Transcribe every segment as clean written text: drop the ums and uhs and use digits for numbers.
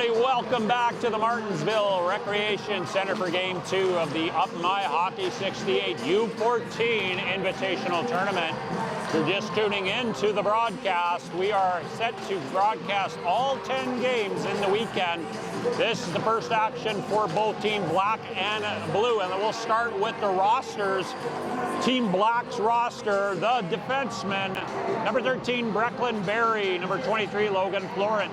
everybody. Welcome back to the Martensville Recreation Center for Game 2 of the Up My Hockey 68 U14 Invitational Tournament. If you're just tuning in to the broadcast, we are set to broadcast all 10 games in the weekend. This is the first action for both Team Black and Blue, and we'll start with the rosters. Team Black's roster, the defensemen, number 13, Brecklin Berry, number 23, Logan Florent,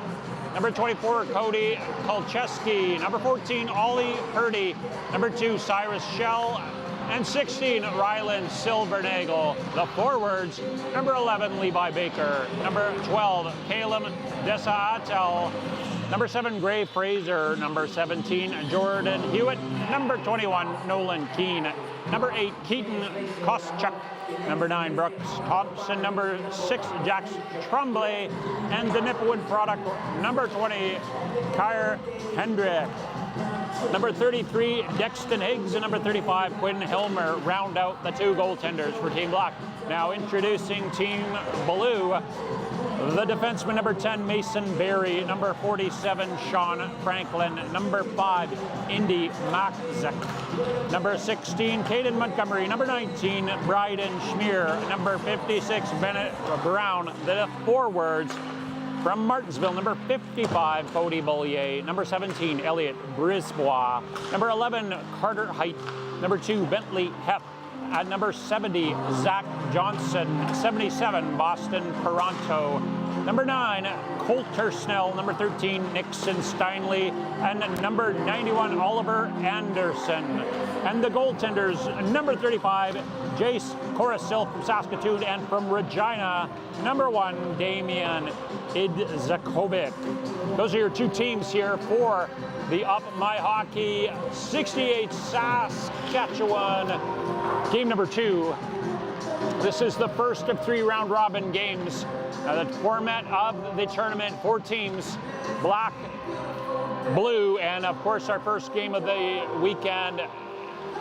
number 24, Cody Kolcheski, number 14, Ollie Purdy, number 2, Cyrus Shell, and 16, Ryland Silvernagel. The forwards, number 11, Levi Baker, number 12, Caleb Desaatel, number 7, Gray Fraser, number 17, Jordan Hewitt, number 21, Nolan Keane, number 8, Keaton Koschuk, number 9, Brooks Thompson, number 6, Jax Tremblay, and the Nipwood product, number 20, Kyre Hendrick. Number 33, Dexton Higgs, and number 35, Quinn Hilmer round out the 2 goaltenders for Team Black. Now introducing Team Blue, the defenseman, number 10, Mason Berry, number 47, Sean Franklin, number 5, Indy Makzek, number 16, Caden Montgomery, number 19, Bryden Schmier, number 56, Bennett Brown. The forwards from Martensville, number 55, Cody Bollier, number 17, Elliot Brisbois, number 11, Carter Height, number 2, Bentley Hepp, at number 70, Zach Johnson, 77, Boston Peranto, number 9, Coulter Snell, number 13, Nixon Steinley, and number 91, Oliver Anderson. And the goaltenders, number 35, Jace Korasil from Saskatoon, and from Regina, number 1, Damian Idzakovic. Those are your 2 teams here for the Up My Hockey 68 Saskatchewan. Game number 2. This is the first of 3 round-robin games. The format of the tournament, 4 teams, Black, Blue, and of course our first game of the weekend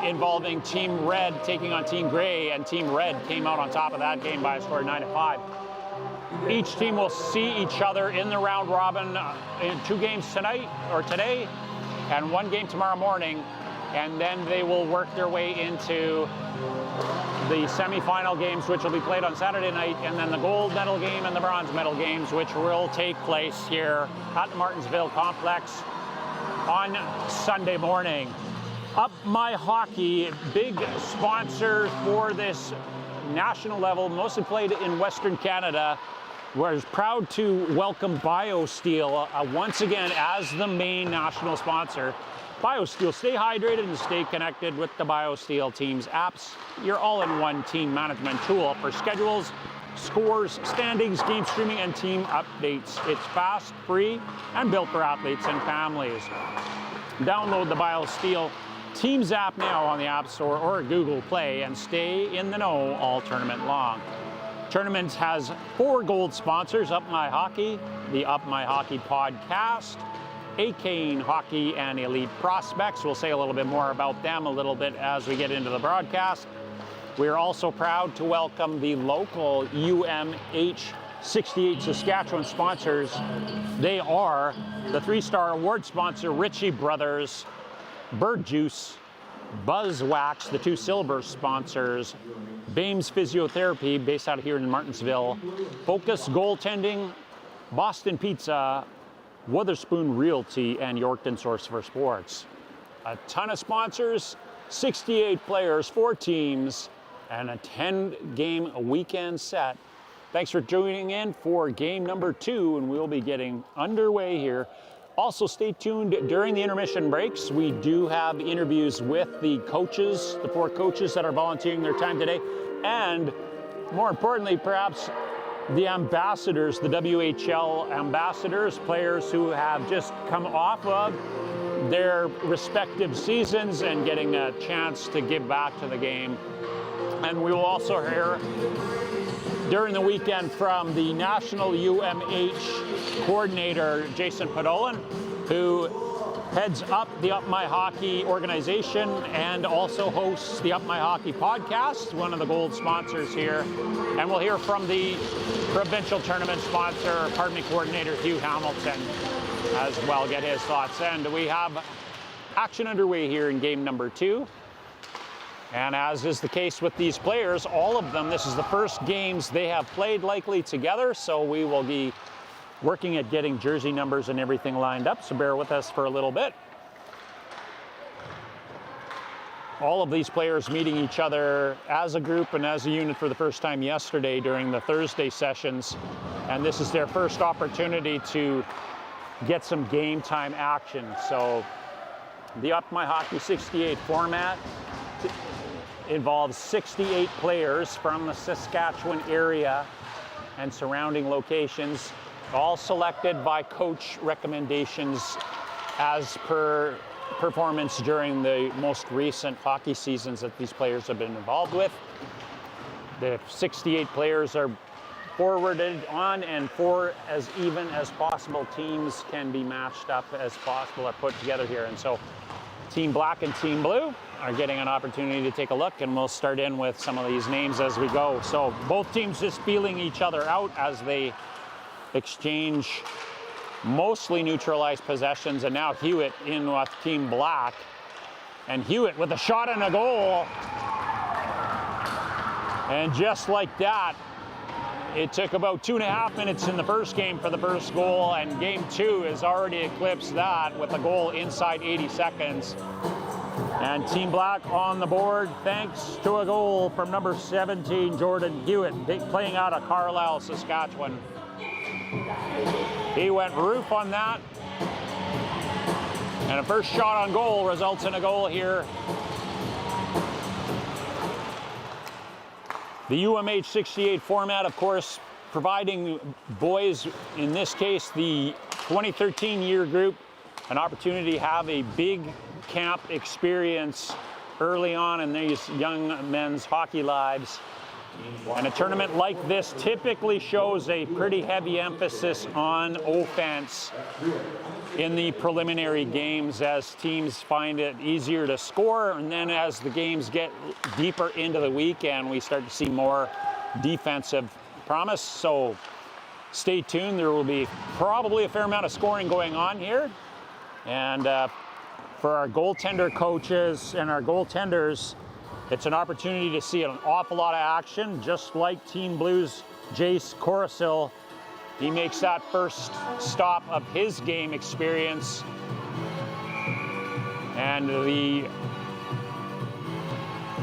involving Team Red taking on Team Gray, and Team Red came out on top of that game by a score of 9-5. Each team will see each other in the round-robin in 2 games tonight, or today, and 1 game tomorrow morning, and then they will work their way into the semifinal games, which will be played on Saturday night, and then the gold medal game and the bronze medal games, which will take place here at the Martensville complex on Sunday morning. Up My Hockey, big sponsor for this national level, mostly played in Western Canada, was proud to welcome BioSteel once again as the main national sponsor. BioSteel, stay hydrated and stay connected with the BioSteel Teams apps, your all-in-one team management tool for schedules, scores, standings, game streaming, and team updates. It's fast, free, and built for athletes and families. Download the BioSteel Teams app now on the App Store or Google Play and stay in the know all tournament long. Tournament has 4 gold sponsors: Up My Hockey, the Up My Hockey podcast, A-Kane Hockey, and Elite Prospects. We'll say a little bit more about them a little bit as we get into the broadcast. We are also proud to welcome the local UMH-68 Saskatchewan sponsors. They are the 3-star award sponsor, Ritchie Brothers, Bird Juice, Buzz Wax, the 2 silver sponsors, Bames Physiotherapy, based out of here in Martensville, Focus Goaltending, Boston Pizza, Witherspoon Realty, and Yorkton Source for Sports. A ton of sponsors, 68 players, 4 teams, and a 10-game weekend set. Thanks for tuning in for game number 2, and we'll be getting underway here. Also, stay tuned during the intermission breaks. We do have interviews with the coaches, the 4 coaches that are volunteering their time today, and more importantly, perhaps, the ambassadors, the WHL ambassadors, players who have just come off of their respective seasons and getting a chance to give back to the game. And we will also hear during the weekend from the National UMH coordinator, Jason Podolin, who heads up the Up My Hockey organization and also hosts the Up My Hockey podcast, one of the gold sponsors here. And we'll hear from the provincial tournament sponsor, coordinator Hugh Hamilton. as well get his thoughts. And we have action underway here in game number 2. And as is the case with these players, all of them, this is the first games they have played likely together, so we will be working at getting jersey numbers and everything lined up, so bear with us for a little bit. All of these players meeting each other as a group and as a unit for the first time yesterday during the Thursday sessions, and this is their first opportunity to get some game time action. So the Up My Hockey 68 format involves 68 players from the Saskatchewan area and surrounding locations, all selected by coach recommendations as per performance during the most recent hockey seasons that these players have been involved with. The 68 players are forwarded on, and 4 as even as possible teams can be matched up as possible, are put together here. And so Team Black and Team Blue are getting an opportunity to take a look, and we'll start in with some of these names as we go. So both teams just feeling each other out as they exchange mostly neutralized possessions, and now Hewitt in with Team Black. And Hewitt with a shot and a goal. And just like that, it took about 2.5 minutes in the first game for the first goal, and game 2 has already eclipsed that with a goal inside 80 seconds. And Team Black on the board thanks to a goal from number 17, Jordan Hewitt, playing out of Carlisle, Saskatchewan. He went roof on that. And a first shot on goal results in a goal here. The UMH-68 format, of course, providing boys, in this case, the 2013 year group, an opportunity to have a big camp experience early on in these young men's hockey lives. And a tournament like this typically shows a pretty heavy emphasis on offense in the preliminary games, as teams find it easier to score, and then as the games get deeper into the weekend, we start to see more defensive promise. So stay tuned. There will be probably a fair amount of scoring going on here. And for our goaltender coaches and our goaltenders, it's an opportunity to see an awful lot of action, just like Team Blue's Jace Coruscant. He makes that first stop of his game experience. And the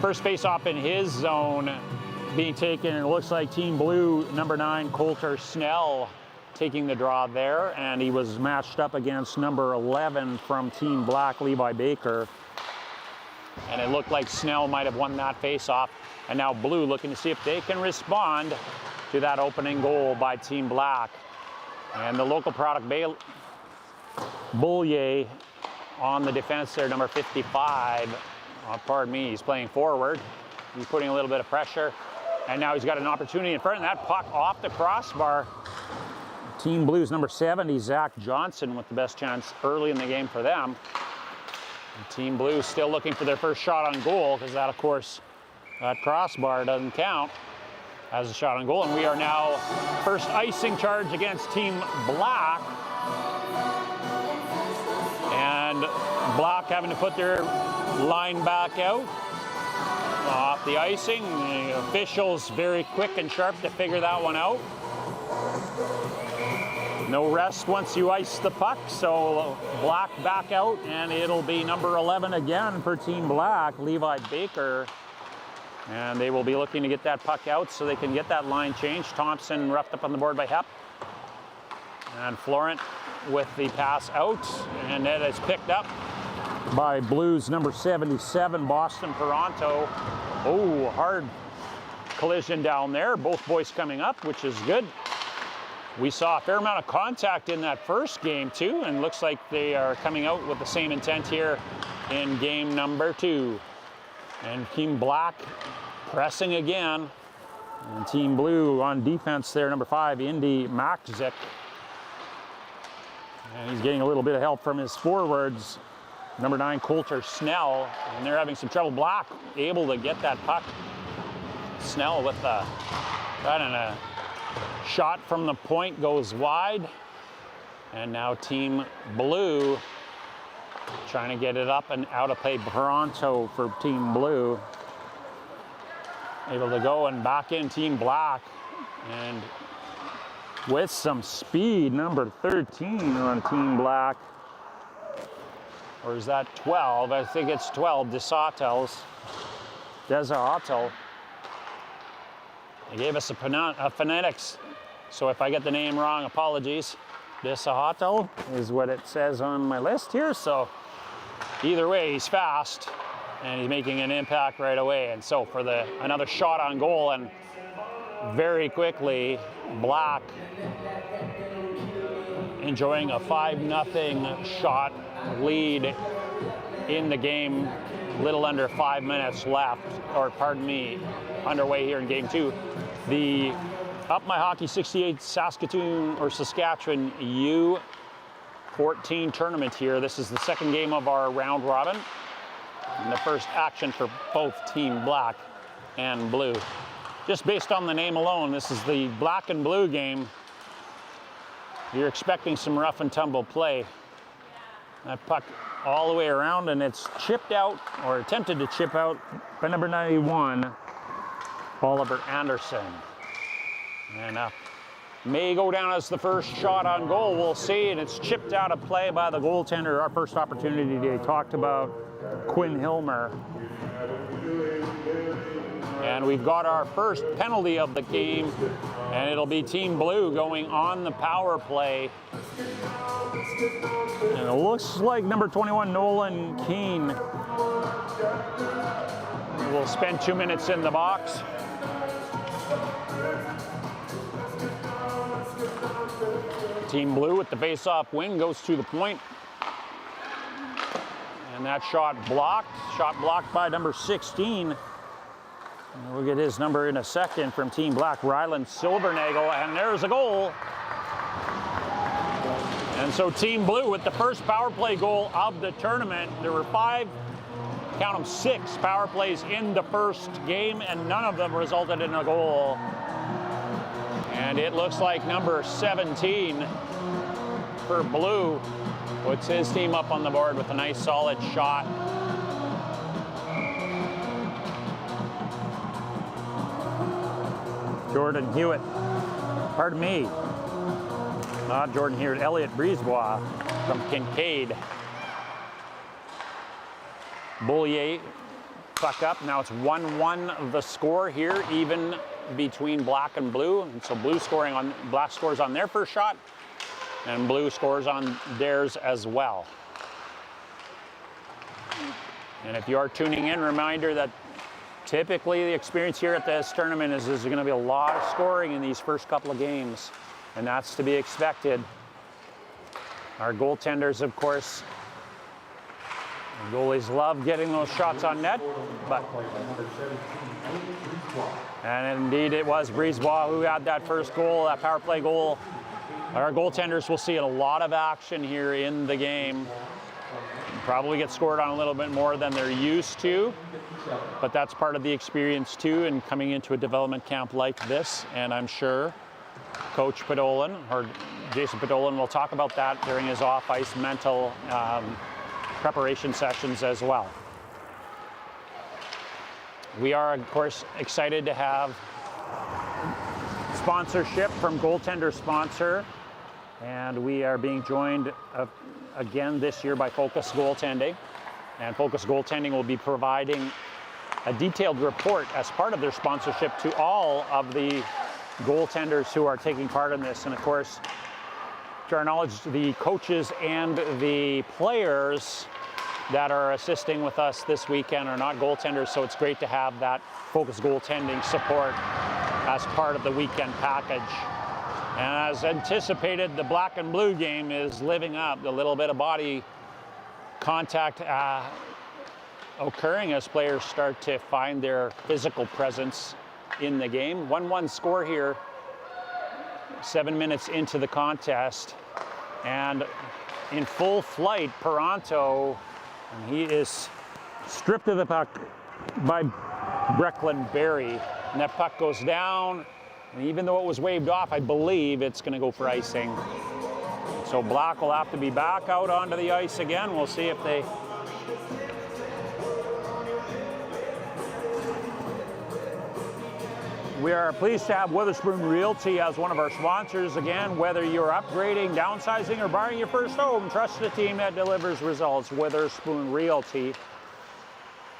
first face-off in his zone being taken, and it looks like Team Blue, number 9, Coulter Snell, taking the draw there. And he was matched up against number 11 from Team Black, Levi Baker. And it looked like Snell might have won that face-off. And now Blue looking to see if they can respond to that opening goal by Team Black. And the local product, Boulier, on the defense there, number 55. Pardon me, he's playing forward. He's putting a little bit of pressure. And now he's got an opportunity in front, and that puck off the crossbar. Team Blues, number 70, Zach Johnson, with the best chance early in the game for them. And Team Blue still looking for their first shot on goal, because that, of course, that crossbar doesn't count as a shot on goal. And we are now first icing charge against Team Black. And Black having to put their line back out off the icing. The officials very quick and sharp to figure that one out. No rest once you ice the puck, so Black back out, and it'll be number 11 again for Team Black, Levi Baker. And they will be looking to get that puck out so they can get that line changed. Thompson roughed up on the board by Hepp. And Florent with the pass out, and that is picked up by Blues number 77, Boston Peranto. Oh, hard collision down there. Both boys coming up, which is good. We saw a fair amount of contact in that first game too, and looks like they are coming out with the same intent here in game number 2. And Team Black pressing again. And Team Blue on defense there, number 5, Indy Makzik. And he's getting a little bit of help from his forwards, number 9, Coulter Snell. And they're having some trouble. Black able to get that puck. Snell with a, I don't know, shot from the point goes wide. And now Team Blue trying to get it up and out of play. Toronto for Team Blue. Able to go and back in Team Black. And with some speed, number 13 on Team Black. Or is that 12? I think it's 12, Desato. They gave us a phonetics, so if I get the name wrong, apologies. Desato is what it says on my list here, so either way, he's fast, and he's making an impact right away. And so for another shot on goal, and very quickly, Black enjoying a 5-0 shot lead in the game. Little under 5 minutes left, or pardon me, underway here in game 2. The Up My Hockey 68 Saskatoon or Saskatchewan U14 tournament here. This is the second game of our round robin, and the first action for both Team Black and Blue. Just based on the name alone, this is the Black and Blue game. You're expecting some rough and tumble play. That puck all the way around, and it's chipped out, or attempted to chip out, by number 91, Oliver Anderson. And may go down as the first shot on goal, we'll see, and it's chipped out of play by the goaltender. Our first opportunity they talked about, Quinn Hilmer. And we've got our first penalty of the game, and it'll be Team Blue going on the power play. And it looks like number 21, Nolan Keane, will spend 2 minutes in the box. Team Blue with the face-off wing goes to the point. And that shot blocked by number 16. We'll get his number in a second from Team Black, Ryland Silvernagel, and there's a goal. And so Team Blue with the first power play goal of the tournament. There were 6 power plays in the first game, and none of them resulted in a goal. And it looks like number 17 for Blue puts his team up on the board with a nice solid shot. Jordan Hewitt, pardon me, not Jordan Hewitt, Elliot Brisebois from Kincaid. Boulier, puck up, now it's 1-1 the score here, even between Black and Blue. And so Black scores on their first shot, and Blue scores on theirs as well. And if you are tuning in, reminder that typically the experience here at this tournament is there's going to be a lot of scoring in these first couple of games, and that's to be expected. Our goaltenders, of course, goalies love getting those shots on net, and indeed it was Brisebois who had that first goal, that power play goal. Our goaltenders will see a lot of action here in the game. Probably get scored on a little bit more than they're used to, but that's part of the experience too, and coming into a development camp like this. And I'm sure Coach Podolin, or Jason Podolin, will talk about that during his off-ice mental preparation sessions as well. We are, of course, excited to have sponsorship from goaltender sponsor, and we are being joined again this year by Focus Goaltending. And Focus Goaltending will be providing a detailed report as part of their sponsorship to all of the goaltenders who are taking part in this. And of course, to our knowledge, the coaches and the players that are assisting with us this weekend are not goaltenders, so it's great to have that Focus Goaltending support as part of the weekend package. And as anticipated, the Black and Blue game is living up. The little bit of body contact occurring as players start to find their physical presence in the game. 1-1 score here, 7 minutes into the contest. And in full flight, Toronto, and he is stripped of the puck by Brecklin Berry. And that puck goes down. And even though it was waved off, I believe it's going to go for icing. So So Black will have to be back out onto the ice again. We'll see if they... We are pleased to have Witherspoon Realty as one of our sponsors. Again, whether you're upgrading, downsizing, or buying your first home, trust the team that delivers results. Witherspoon Realty,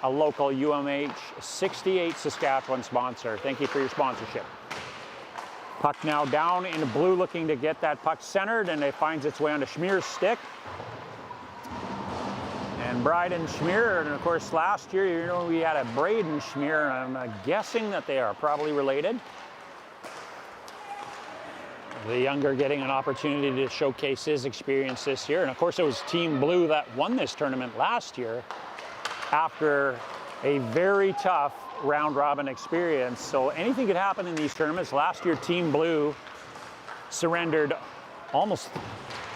a local UMH-68 Saskatchewan sponsor. Thank you for your sponsorship. Puck now down in blue, looking to get that puck centered, and it finds its way onto Schmear's stick. And Bryden Schmear, and of course last year, you know, we had a Braden Schmear, and I'm guessing that they are probably related. The younger getting an opportunity to showcase his experience this year. And of course it was Team Blue that won this tournament last year after a very tough round robin experience. So anything could happen in these tournaments. Last year Team Blue surrendered almost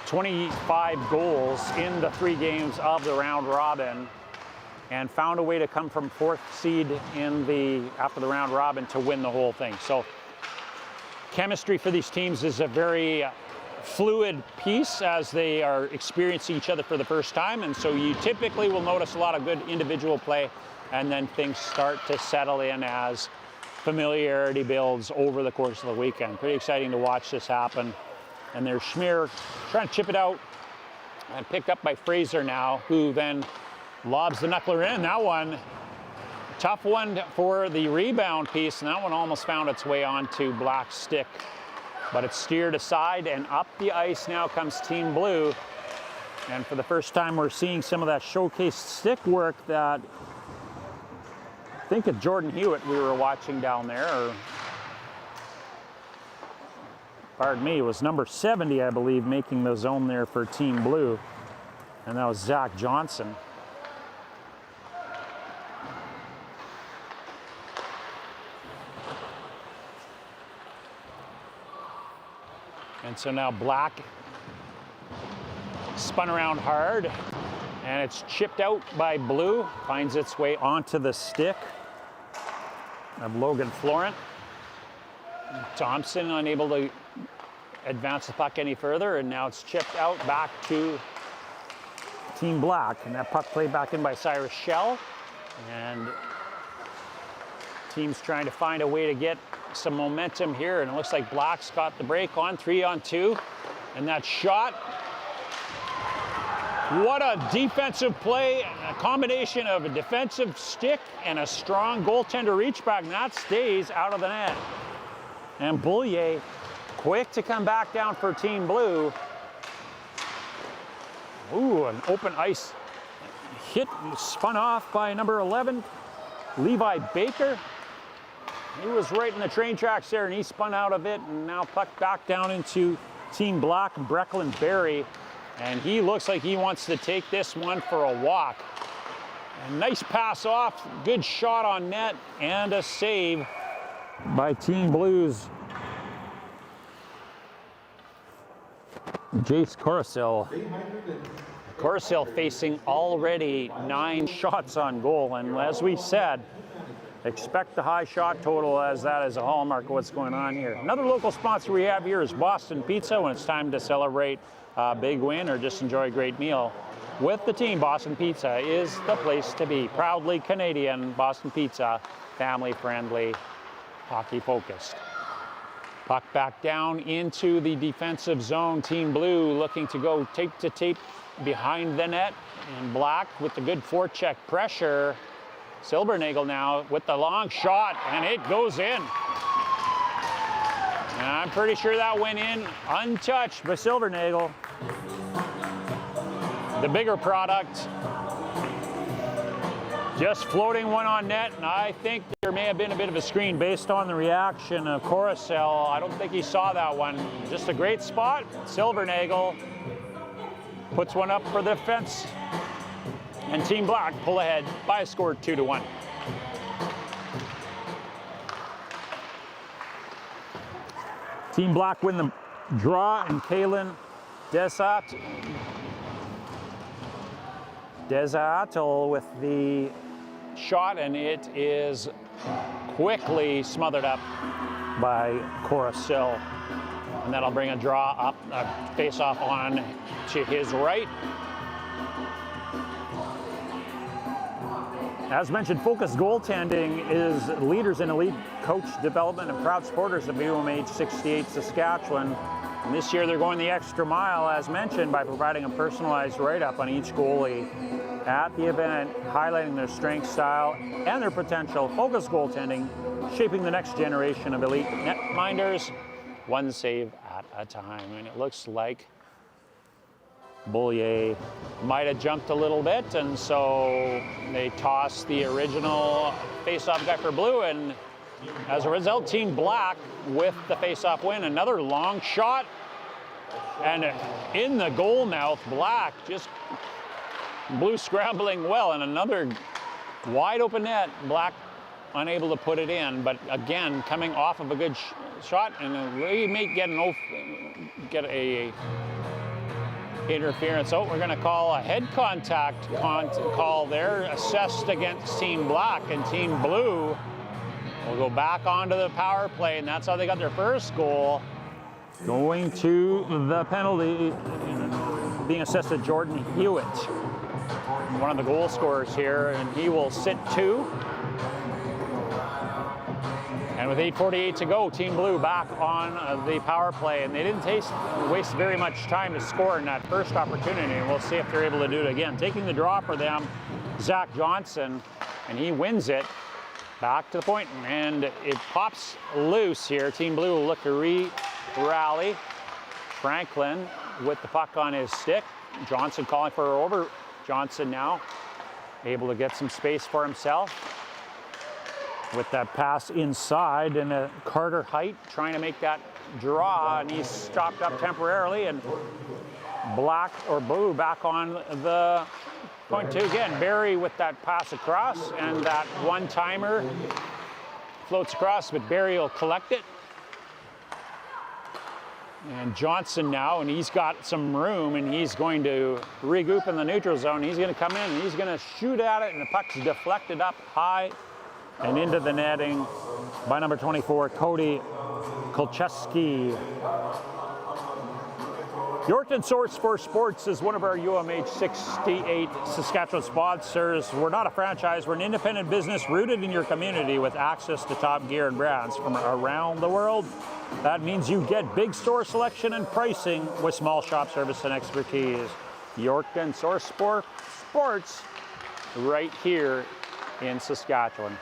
25 goals in the 3 games of the round robin and found a way to come from 4th seed after the round robin to win the whole thing. So chemistry for these teams is a very fluid piece as they are experiencing each other for the first time, and so you typically will notice a lot of good individual play, and then things start to settle in as familiarity builds over the course of the weekend. Pretty exciting to watch this happen. And there's Schmear trying to chip it out, and picked up by Fraser now, who then lobs the knuckler in. That one, tough one for the rebound piece, and that one almost found its way onto Black's stick. But it's steered aside, and up the ice now comes Team Blue. And for the first time, we're seeing some of that showcase stick work that I think of Jordan Hewitt we were watching down there, or pardon me, it was number 70, I believe, making the zone there for Team Blue. And that was Zach Johnson. And so now Black spun around hard, and it's chipped out by Blue, finds its way onto the stick of Logan Florent. Thompson unable to advance the puck any further, and now it's chipped out back to Team Black, and that puck played back in by Cyrus Shell, and team's trying to find a way to get some momentum here, and it looks like Black's got the break on 3-on-2, and that shot, what a defensive play, a combination of a defensive stick and a strong goaltender reach back, and that stays out of the net. And Boulier, quick to come back down for Team Blue. Ooh, an open ice hit, spun off by number 11, Levi Baker. He was right in the train tracks there, and he spun out of it, and now puck back down into Team Black, Brecklin Berry. And he looks like he wants to take this one for a walk. A nice pass off, good shot on net, and a save by Team Blues. Jace Coruscant. Coruscant facing already 9 shots on goal, and as we said, expect the high shot total, as that is a hallmark of what's going on here. Another local sponsor we have here is Boston Pizza. When it's time to celebrate a big win or just enjoy a great meal with the team, Boston Pizza is the place to be. Proudly Canadian, Boston Pizza, family friendly, hockey focused. Puck back down into the defensive zone. Team Blue looking to go tape to tape behind the net, and Black with the good forecheck pressure. Silbernagel now with the long shot, and it goes in. And I'm pretty sure that went in untouched by Silbernagel. The bigger product, just floating one on net, and I think there may have been a bit of a screen based on the reaction of Coruscant. I don't think he saw that one. Just a great spot. Silbernagel puts one up for the defense, and Team Black pull ahead by a score 2-1. Team Black win the draw, and Kalen Desatl with the shot, and it is quickly smothered up by Coruscant. And that'll bring a draw up, face-off on to his right. As mentioned, Focus Goaltending is leaders in elite coach development and proud supporters of UMH-68 Saskatchewan. And this year they're going the extra mile, as mentioned, by providing a personalized write-up on each goalie at the event, highlighting their strength, style, and their potential. Focus Goaltending, shaping the next generation of elite netminders, one save at a time. And it looks like Beaulieu might have jumped a little bit, and so they tossed the original face-off guy for blue, and as a result, Team Black with the face-off win. Another long shot, and in the goal mouth, Black just blue scrambling well, and another wide open net. Black unable to put it in, but again, coming off of a good shot, and we may get a interference. Oh, we're going to call a head contact call there, assessed against Team Black, and Team Blue will go back onto the power play, and that's how they got their first goal. Going to the penalty, being assessed at Jordan Hewitt, one of the goal scorers here, and he will sit 2. And with 8:48 to go, Team Blue back on the power play, and they didn't waste very much time to score in that first opportunity, and we'll see if they're able to do it again. Taking the draw for them, Zach Johnson, and he wins it back to the point, and it pops loose here. Team Blue will look to rally. Franklin with the puck on his stick. Johnson calling for her over. Johnson now able to get some space for himself with that pass inside, and Carter Height trying to make that draw, and he's stopped up temporarily, and Black or Blue back on the point 2 again. Barry with that pass across, and that one-timer floats across, but Barry will collect it. And Johnson now, and he's got some room, and he's going to regroup in the neutral zone. He's going to come in, and he's going to shoot at it, and the puck's deflected up high and into the netting by number 24, Cody Kolcheski. Yorkton Source for Sports is one of our UMH-68 Saskatchewan sponsors. We're not a franchise, we're an independent business rooted in your community with access to top gear and brands from around the world. That means you get big store selection and pricing with small shop service and expertise. Yorkton Source for Sports, right here in Saskatchewan.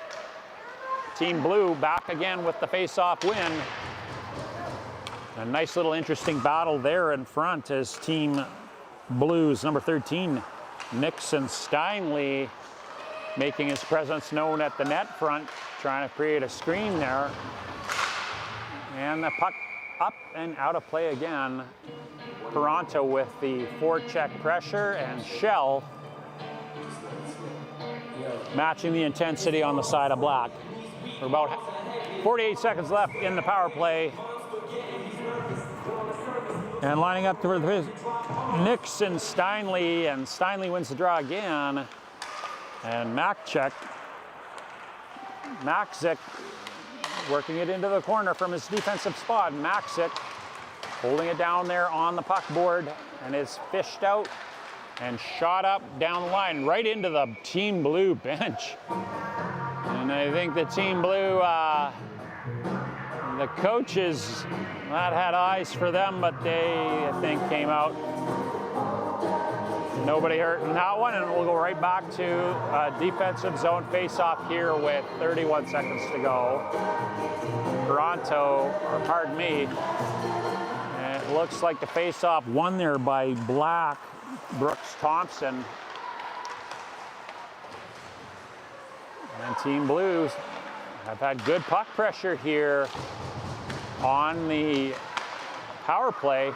Team Blue back again with the face-off win. A nice little interesting battle there in front as Team Blue's number 13, Nixon Steinley, making his presence known at the net front, trying to create a screen there. And the puck up and out of play again. Toronto with the forecheck pressure, and Shell matching the intensity on the side of Black. For about 48 seconds left in the power play. And lining up to Nixon Steinley, and Steinley wins the draw again. And Makzik working it into the corner from his defensive spot. Makzik holding it down there on the puck board, and is fished out and shot up down the line right into the Team Blue bench. And I think the Team Blue, the coaches, that had eyes for them, but they, I think, came out. Nobody hurt in that one, and we'll go right back to defensive zone face-off here with 31 seconds to go. Toronto, or pardon me, and it looks like the face-off won there by Black, Brooks Thompson. And Team Blues have had good puck pressure here on the power play.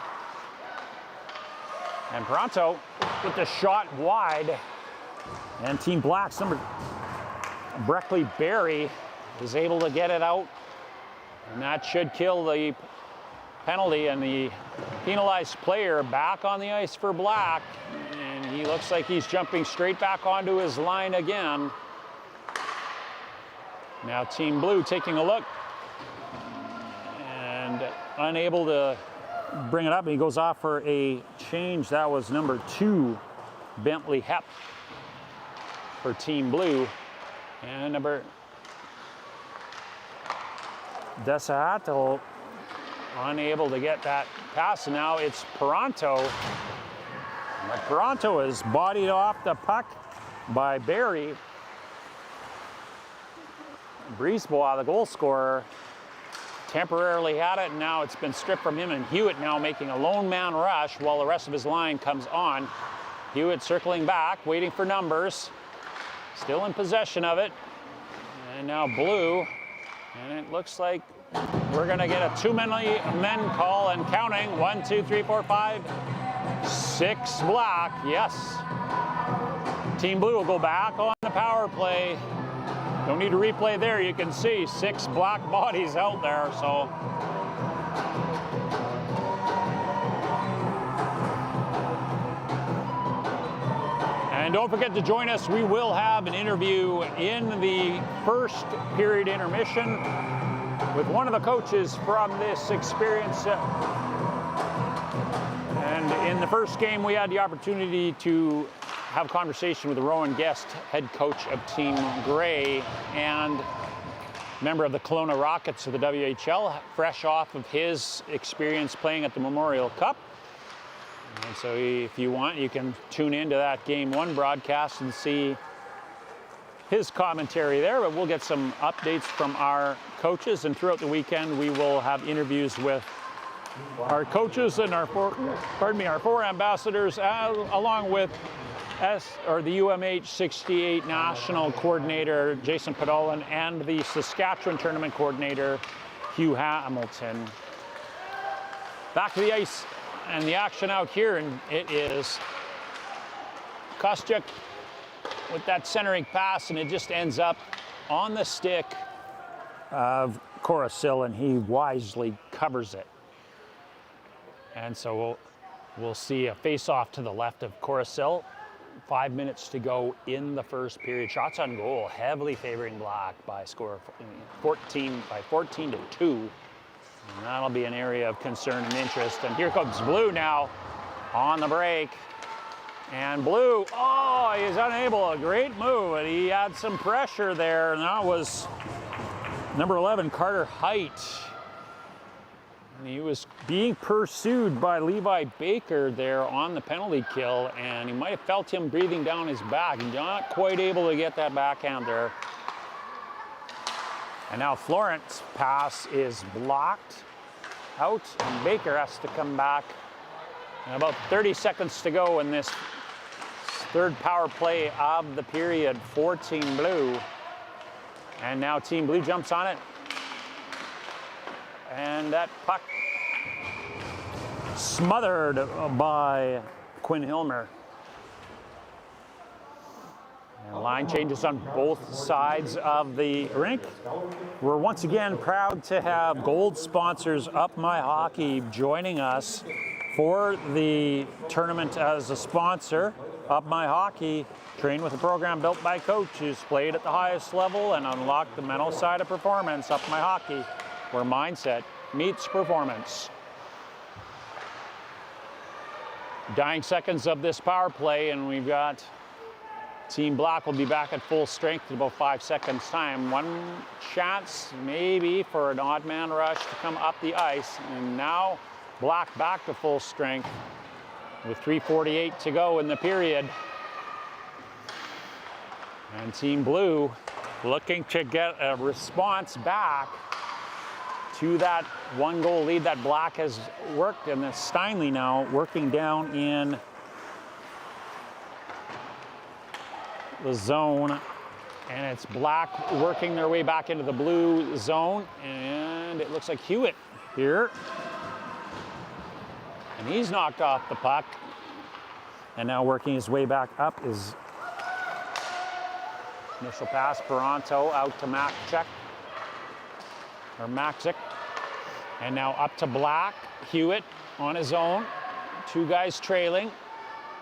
And Toronto with the shot wide. And Team Black's number Breckley Berry is able to get it out. And that should kill the penalty, and the penalized player back on the ice for Black. And he looks like he's jumping straight back onto his line again. Now Team Blue taking a look and unable to bring it up, and he goes off for a change. That was number 2, Bentley Hepp for Team Blue. And number Desato unable to get that pass, and now it's Peranto. But Peranto is bodied off the puck by Barry. Brisebois, the goal scorer, temporarily had it, and now it's been stripped from him, and Hewitt now making a lone man rush while the rest of his line comes on. Hewitt circling back, waiting for numbers, still in possession of it. And now Blue, and it looks like we're gonna get a 2-men call and counting. 1, 2, 3, 4, 5, 6 Black, yes. Team Blue will go back on the power play. Don't need to replay there, you can see 6 Black bodies out there, so. And don't forget to join us. We will have an interview in the first period intermission with one of the coaches from this experience. And in the first game, we had the opportunity to have a conversation with Rowan Guest, head coach of Team Gray and member of the Kelowna Rockets of the WHL, fresh off of his experience playing at the Memorial Cup. And so if you want, you can tune into that Game 1 broadcast and see his commentary there, but we'll get some updates from our coaches, and throughout the weekend we will have interviews with our coaches and our 4 ambassadors, along with the UMH-68 National Coordinator Jason Podolin and the Saskatchewan Tournament Coordinator Hugh Hamilton. Back to the ice and the action out here, and it is Kostyuk with that centering pass, and it just ends up on the stick of Coruscant, and he wisely covers it. And so we'll see a face-off to the left of Coruscant. 5 minutes to go in the first period. Shots on goal heavily favoring Black by a score of 14 to 2. And that'll be an area of concern and interest. And here comes Blue now on the break. And Blue, oh, he's unable. A great move, and he had some pressure there, and that was number 11, Carter Height. And he was being pursued by Levi Baker there on the penalty kill, and he might have felt him breathing down his back. Not quite able to get that backhand there. And now Florent's pass is blocked out, and Baker has to come back. And about 30 seconds to go in this third power play of the period for Team Blue. And now Team Blue jumps on it. And that puck smothered by Quinn Hilmer. And line changes on both sides of the rink. We're once again proud to have gold sponsors Up My Hockey joining us for the tournament as a sponsor. Up My Hockey, trained with a program built by coaches, played at the highest level, and unlocked the mental side of performance. Up My Hockey, where mindset meets performance. Dying seconds of this power play, and we've got Team Black will be back at full strength in about 5 seconds time. One chance maybe for an odd man rush to come up the ice, and now Black back to full strength with 3:48 to go in the period. And Team Blue looking to get a response back to that 1-goal lead that Black has worked, and then Steinle now working down in the zone, and it's Black working their way back into the Blue zone, and it looks like Hewitt here. And he's knocked off the puck. And now working his way back up is initial pass, Peranto out to Makchuk. And now up to Black. Hewitt on his own. 2 guys trailing.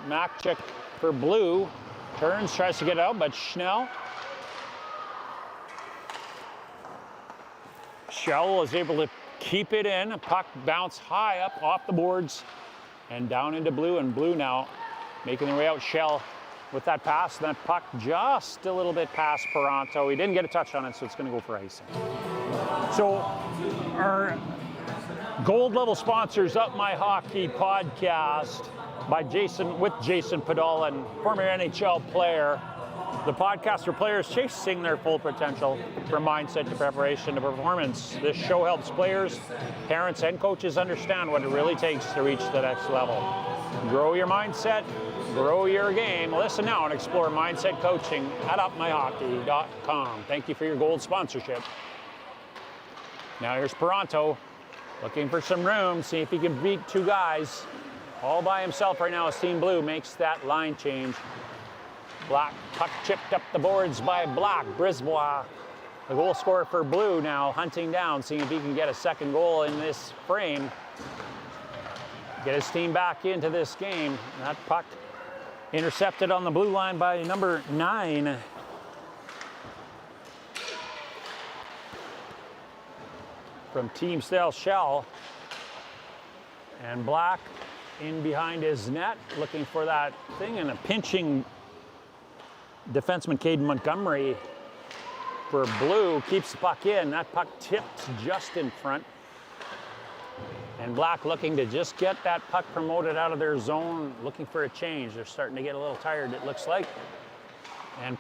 Makchuk for Blue. Turns, tries to get out, but Schnell is able to keep it in. Puck bounce high up off the boards and down into Blue, and Blue now making their way out. Shell with that pass. That puck just a little bit past Paranto. He didn't get a touch on it, so it's going to go for icing. So our gold level sponsors, Up My Hockey podcast with Jason Podollan, former NHL player. The podcast for players chasing their full potential, from mindset to preparation to performance. This show helps players, parents, and coaches understand what it really takes to reach the next level. Grow your mindset, grow your game. Listen now and explore mindset coaching at upmyhockey.com. Thank you for your gold sponsorship. Now here's Paranto, looking for some room, see if he can beat two guys all by himself right now as Team Blue makes that line change. Black, puck chipped up the boards by Black. Brisbois, the goal scorer for Blue, now hunting down, seeing if he can get a second goal in this frame. Get his team back into this game. That puck intercepted on the blue line by number 9. From Team Stale Shell. And Black in behind his net, looking for that thing, and a pinching defenseman Caden Montgomery for Blue keeps the puck in. That puck tipped just in front. And Black looking to just get that puck promoted out of their zone, looking for a change. They're starting to get a little tired, it looks like. And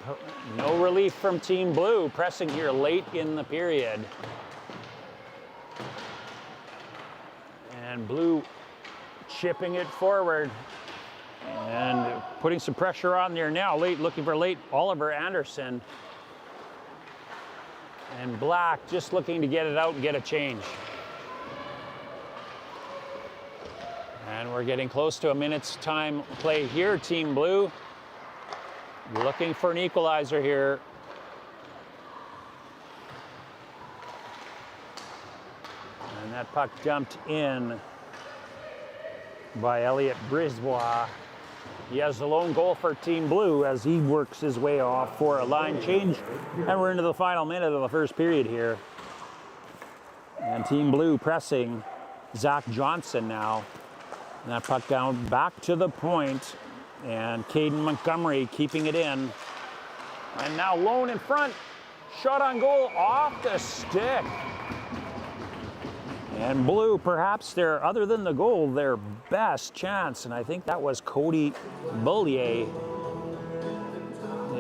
no relief from Team Blue, pressing here late in the period. And Blue chipping it forward. And putting some pressure on there now, looking for Oliver Anderson. And Black just looking to get it out and get a change. And we're getting close to a minute's time play here. Team Blue looking for an equalizer here. And that puck dumped in by Elliot Brisbois. He has the lone goal for Team Blue as he works his way off for a line change. And we're into the final minute of the first period here. And Team Blue pressing Zach Johnson now. And that puck down back to the point. And Caden Montgomery keeping it in. And now lone in front. Shot on goal off the stick. And Blue, perhaps other than the goal, their best chance. And I think that was Cody Bullier.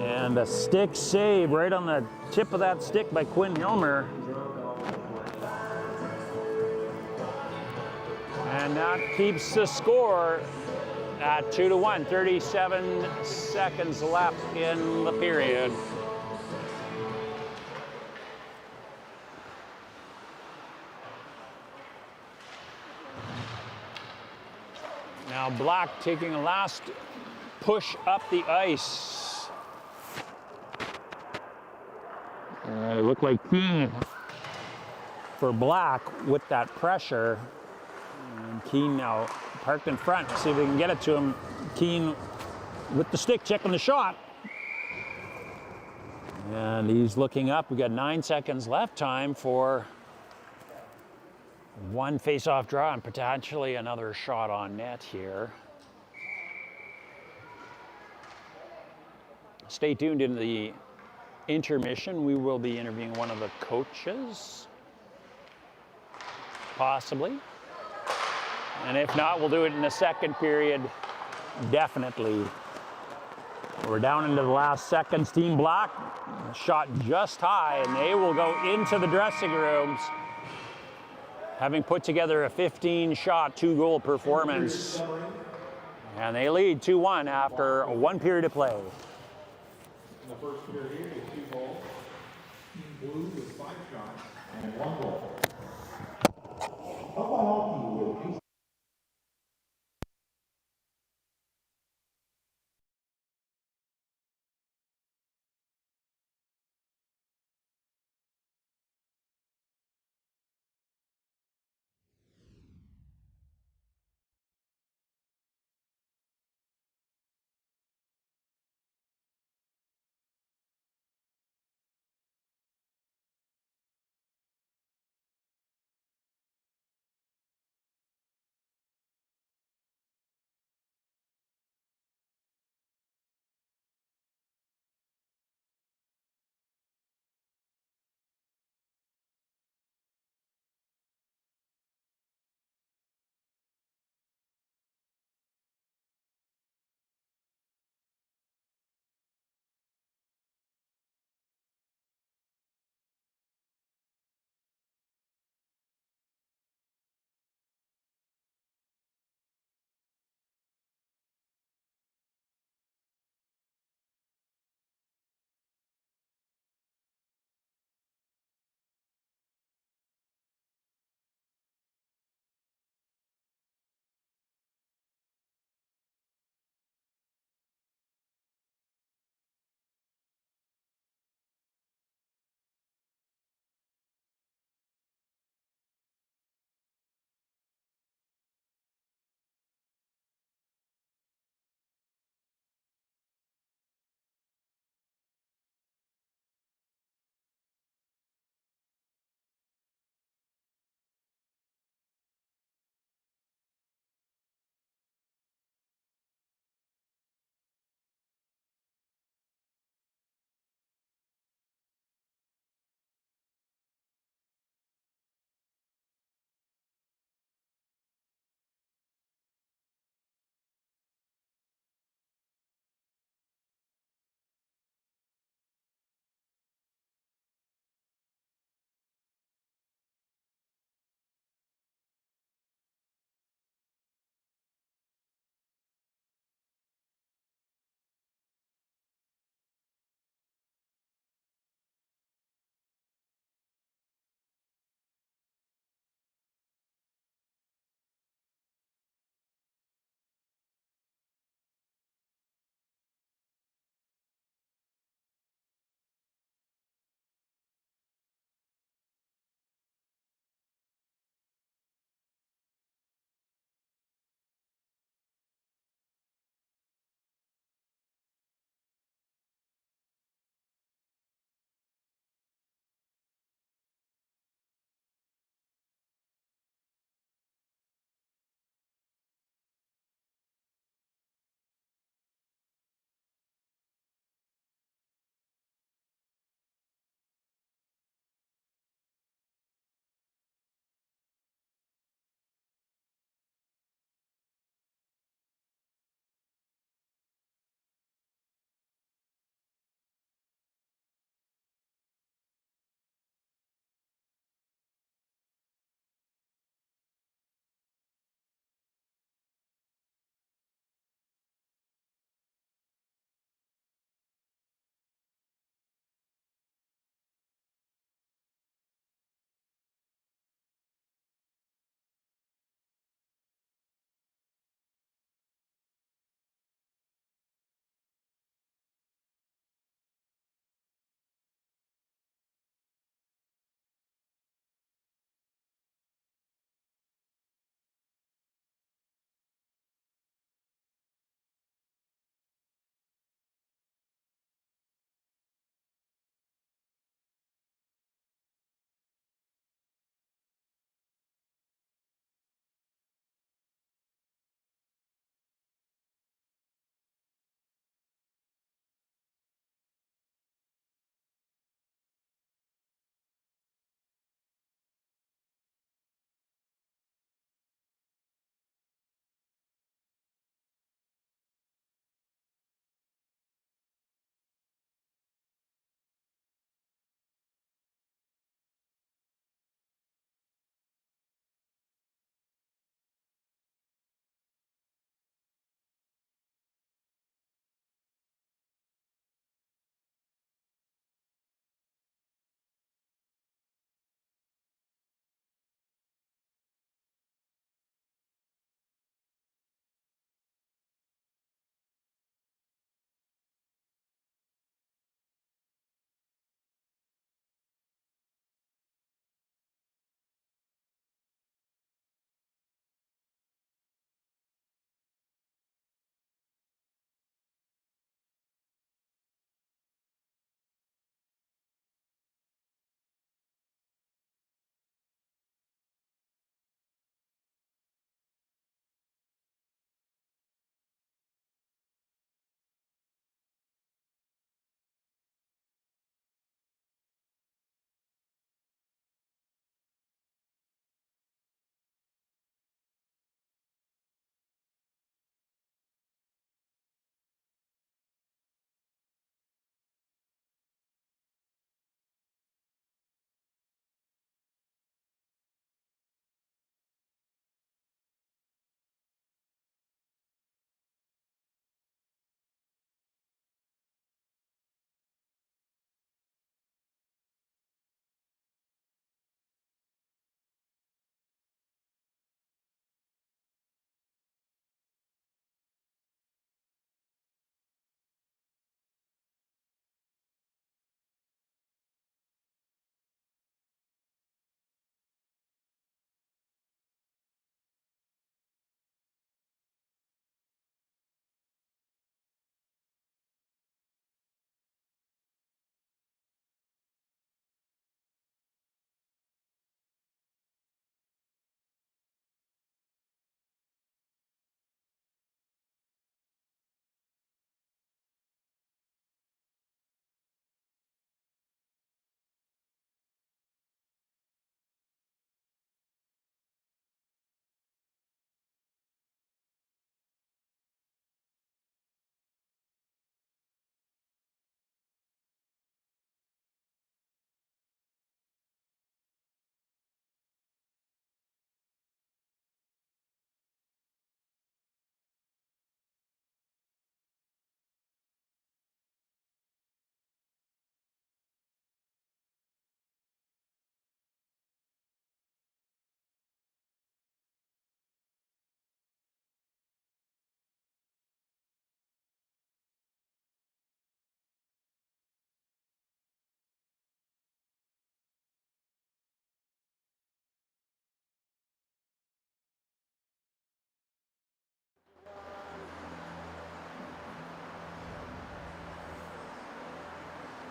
And a stick save right on the tip of that stick by Quinn Hilmer. And that keeps the score at 2-1. 37 seconds left in the period. Now Black taking a last push up the ice. It looked like for Black with that pressure. And Keane now parked in front. See if they can get it to him. Keane with the stick, checking the shot. And he's looking up. We got 9 seconds left. Time for one face-off draw and potentially another shot on net here. Stay tuned in the intermission. We will be interviewing one of the coaches, possibly. And if not, we'll do it in the second period, definitely. We're down into the last seconds. Team Black shot just high, and they will go into the dressing rooms, having put together a 15-shot, 2-goal performance. And they lead 2-1 after one period of play. In the first period, 2 goals. Team Blue with 5 shots and 1 goal.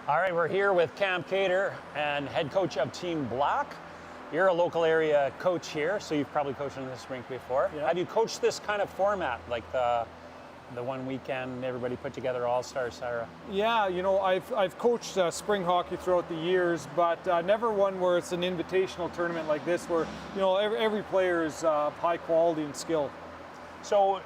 All right, we're here with Cam Cater and head coach of Team Black. You're a local area coach here, so you've probably coached in this rink before. Yeah. How do you coach this kind of format, like the one weekend, everybody put together all-stars, Sarah? Yeah, you know, I've coached spring hockey throughout the years, but never one where it's an invitational tournament like this, where you know every player is high quality and skill. So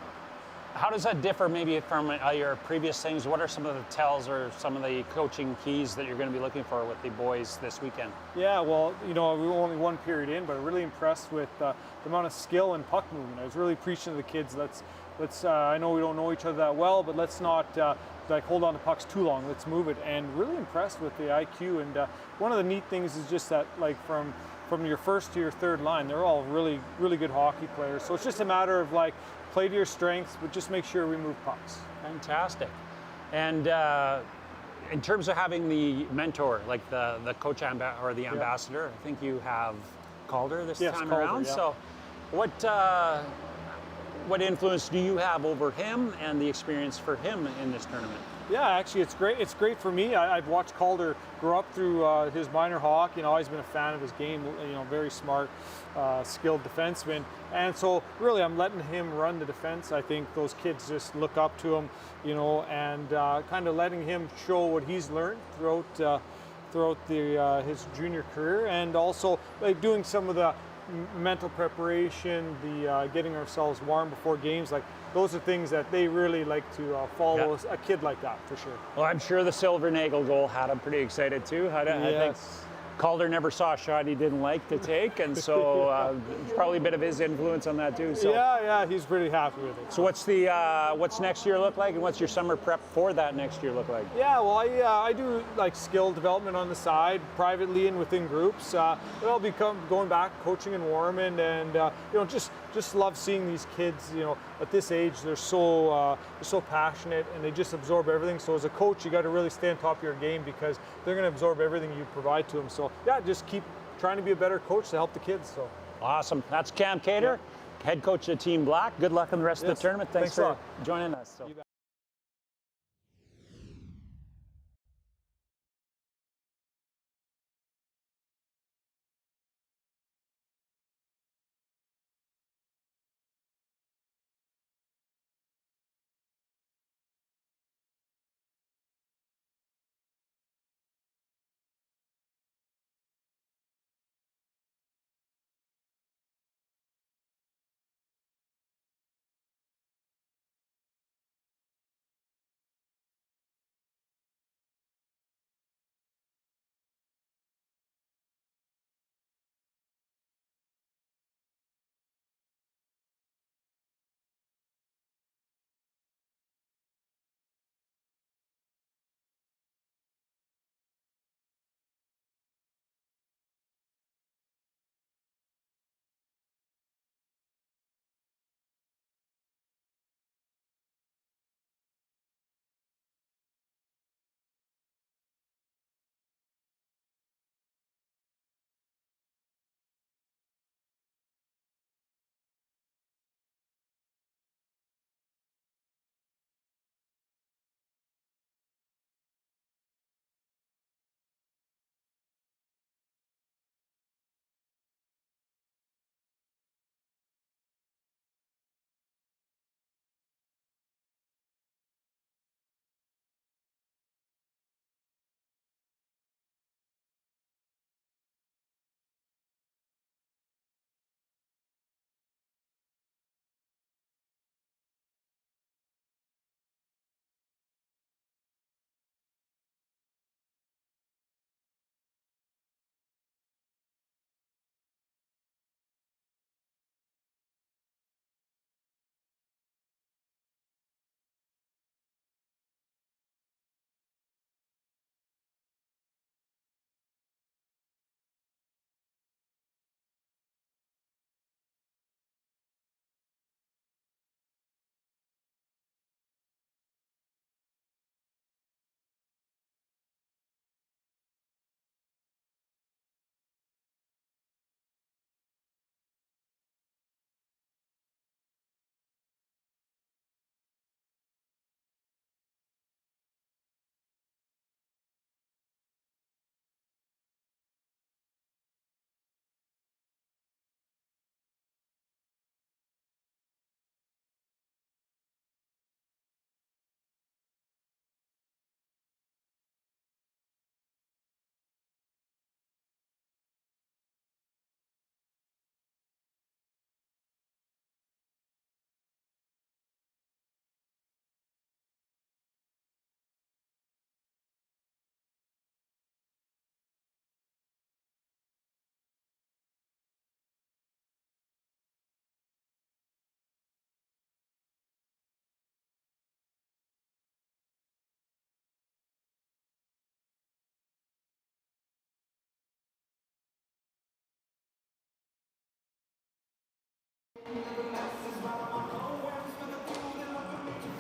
how does that differ maybe from your previous things? What are some of the tells or some of the coaching keys that you're going to be looking for with the boys this weekend? Yeah, well, you know, we were only one period in, but I'm really impressed with the amount of skill and puck movement. I was really preaching to the kids, let's I know we don't know each other that well, but let's not like hold on to pucks too long. Let's move it. And really impressed with the IQ. And one of the neat things is just that, like from your first to your third line, they're all really good hockey players. So it's just a matter of like play to your strengths, but just make sure we move pucks. Fantastic. And in terms of having the mentor, like the coach or the ambassador, I think you have Calder this time Calder, around. yeah. So what influence do you have over him and the experience for him in this tournament? Yeah, actually, it's great. It's great for me. I've watched Calder grow up through his minor hockey, and always been a fan of his game. You know, very smart, skilled defenseman. And so, really, I'm letting him run the defense. I think those kids just look up to him, you know, and kind of letting him show what he's learned throughout his junior career, and also like doing some of the mental preparation, the getting ourselves warm before games. Like those are things that they really like to follow a kid like that, for sure. Well, I'm sure the Silvernagel goal had him pretty excited too. I think Calder never saw a shot he didn't like to take, and so probably a bit of his influence on that too. So. Yeah, he's pretty happy with it. So what's next year look like, and what's your summer prep for that next year look like? Yeah, well, I do like skill development on the side, privately and within groups. I'll be going back coaching in Warman, and you know, just love seeing these kids. You know, at this age, they're so passionate, and they just absorb everything. So as a coach, you got to really stay on top of your game, because they're going to absorb everything you provide to them. So yeah, just keep trying to be a better coach to help the kids. So awesome. That's Cam Cater, head coach of Team Black. Good luck in the rest of the tournament. Thanks for joining us. So.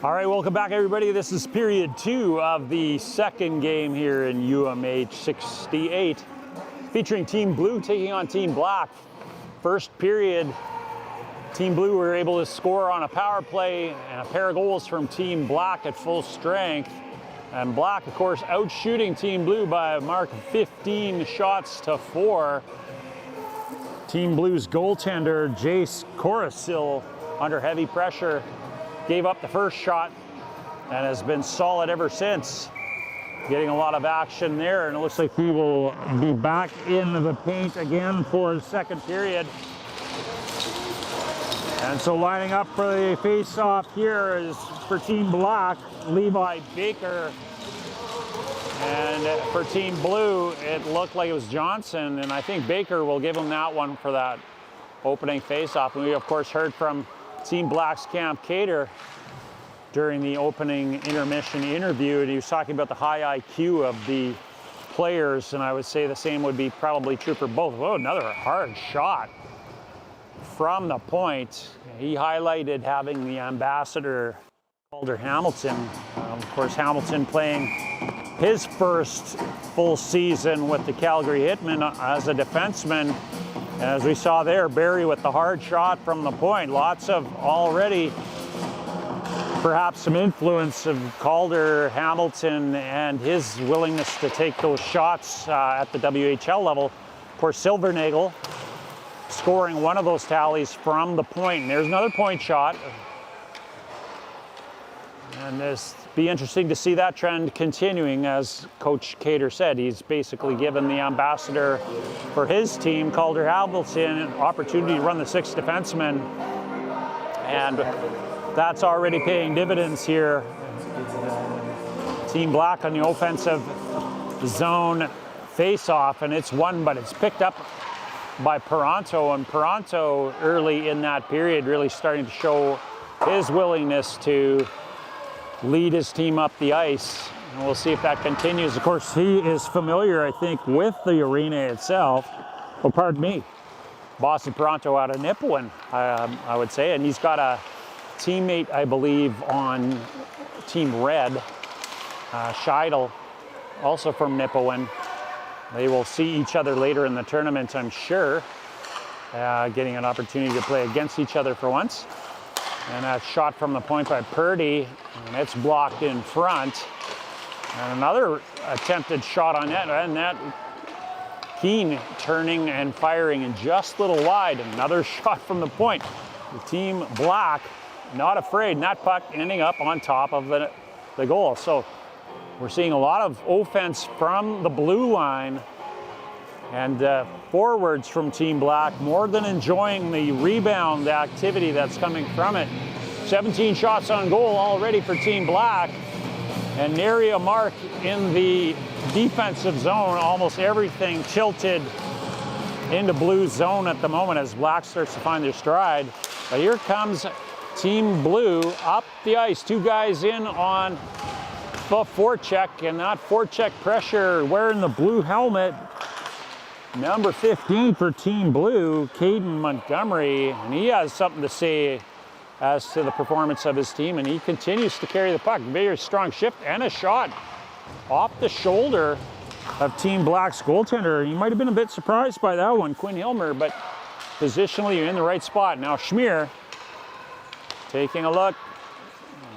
All right, welcome back, everybody. This is period 2 of the second game here in UMH-68, featuring Team Blue taking on Team Black. First period, Team Blue were able to score on a power play and a pair of goals from Team Black at full strength. And Black, of course, outshooting Team Blue by a mark of 15 shots to 4. Team Blue's goaltender, Jace Corasil, under heavy pressure, gave up the first shot and has been solid ever since. Getting a lot of action there, and it looks like he will be back into the paint again for the second period. And so lining up for the face-off here is for Team Black, Levi Baker. And for Team Blue, it looked like it was Johnson, and I think Baker will give him that one for that opening face-off. And we, of course, heard from Team Black's Camp Cater during the opening intermission interview, and he was talking about the high IQ of the players, and I would say the same would be probably true for both. Oh, another hard shot from the point. He highlighted having the ambassador, Calder Hamilton. Of course, Hamilton playing his first full season with the Calgary Hitmen as a defenseman. And as we saw there, Barry with the hard shot from the point. Lots of already perhaps some influence of Calder Hamilton and his willingness to take those shots at the WHL level. Of course, Silvernagel scoring one of those tallies from the point. And there's another point shot. And this be interesting to see that trend continuing. As Coach Cater said, he's basically given the ambassador for his team, Calder Hamilton, an opportunity to run the sixth defenseman. And that's already paying dividends here. Team Black on the offensive zone face-off, and it's won, but it's picked up by Peranto. And Peranto early in that period really starting to show his willingness to lead his team up the ice. And we'll see if that continues. Of course, he is familiar, I think, with the arena itself. Oh, pardon me. Boston Peranto out of Nipawin, I would say. And he's got a teammate, I believe, on Team Red, Scheidel, also from Nipawin. They will see each other later in the tournament, I'm sure, getting an opportunity to play against each other for once. And a shot from the point by Purdy, and it's blocked in front. And another attempted shot on net, and that Keane turning and firing and just a little wide. Another shot from the point. The Team Black not afraid, and that puck ending up on top of the goal. So we're seeing a lot of offense from the blue line, and forwards from Team Black more than enjoying the rebound activity that's coming from it. 17 shots on goal already for Team Black, and nary a mark in the defensive zone. Almost everything tilted into blue zone at the moment as Black starts to find their stride. But here comes Team Blue up the ice. Two guys in on the forecheck, and that forecheck pressure wearing the blue helmet. Number 15 for Team Blue, Caden Montgomery, and he has something to say as to the performance of his team, and he continues to carry the puck. Very strong shift and a shot off the shoulder of Team Black's goaltender. You might have been a bit surprised by that one, Quinn Hilmer, but positionally you're in the right spot. Now Schmier taking a look,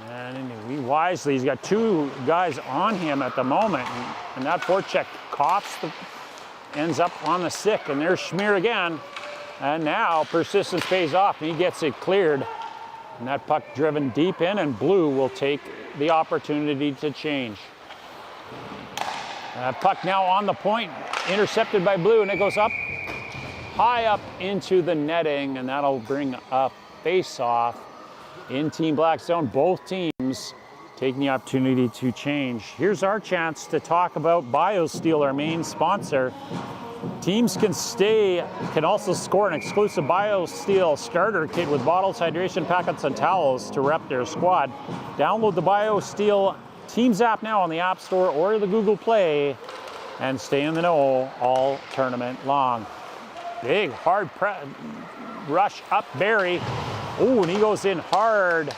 and he wisely, he's got two guys on him at the moment, and that forecheck coughs ends up on the stick, and there's Schmier again. And now persistence pays off, and he gets it cleared. And that puck driven deep in, and Blue will take the opportunity to change. Puck now on the point, intercepted by Blue, and it goes up, high up into the netting, and that'll bring a face-off in Team Black zone. Both teams taking the opportunity to change. Here's our chance to talk about BioSteel, our main sponsor. Teams can also score an exclusive BioSteel starter kit with bottles, hydration packets, and towels to rep their squad. Download the BioSteel Teams app now on the App Store or the Google Play and stay in the know all tournament long. Big, hard rush up Barry. Oh, and he goes in hard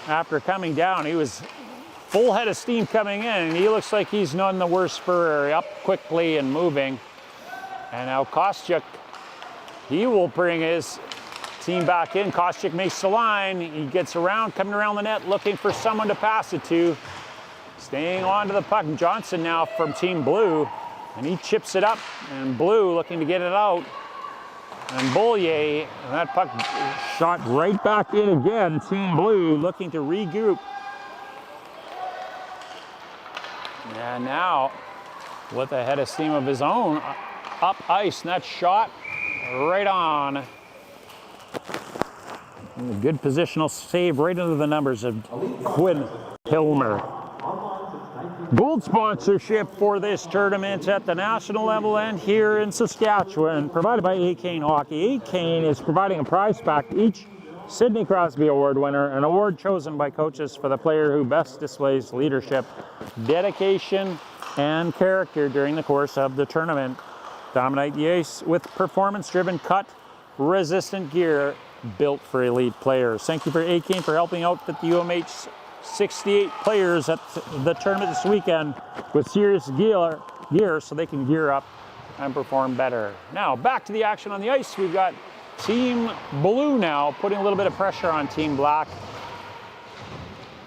after coming down. He was full head of steam coming in, and he looks like he's none the worse for up quickly and moving. And now Kostyuk, he will bring his team back in. Kostyuk makes the line. He gets around, coming around the net, looking for someone to pass it to. Staying on to the puck. Johnson now from Team Blue, and he chips it up, and Blue looking to get it out. And Beaulier, and that puck shot right back in again. Team Blue looking to regroup. And now, with a head of steam of his own, up ice, and that shot right on. And a good positional save right into the numbers of Quinn Hilmer. Gold sponsorship for this tournament at the national level and here in Saskatchewan, provided by A-Cane Hockey. A-Cane is providing a prize pack to each Sidney Crosby Award winner, an award chosen by coaches for the player who best displays leadership, dedication, and character during the course of the tournament. Dominate the ice with performance-driven, cut-resistant gear built for elite players. Thank you for A-Cane for helping out with the UMH-68 players at the tournament this weekend with serious gear so they can gear up and perform better. Now back to the action on the ice. We've got Team Blue now putting a little bit of pressure on Team Black.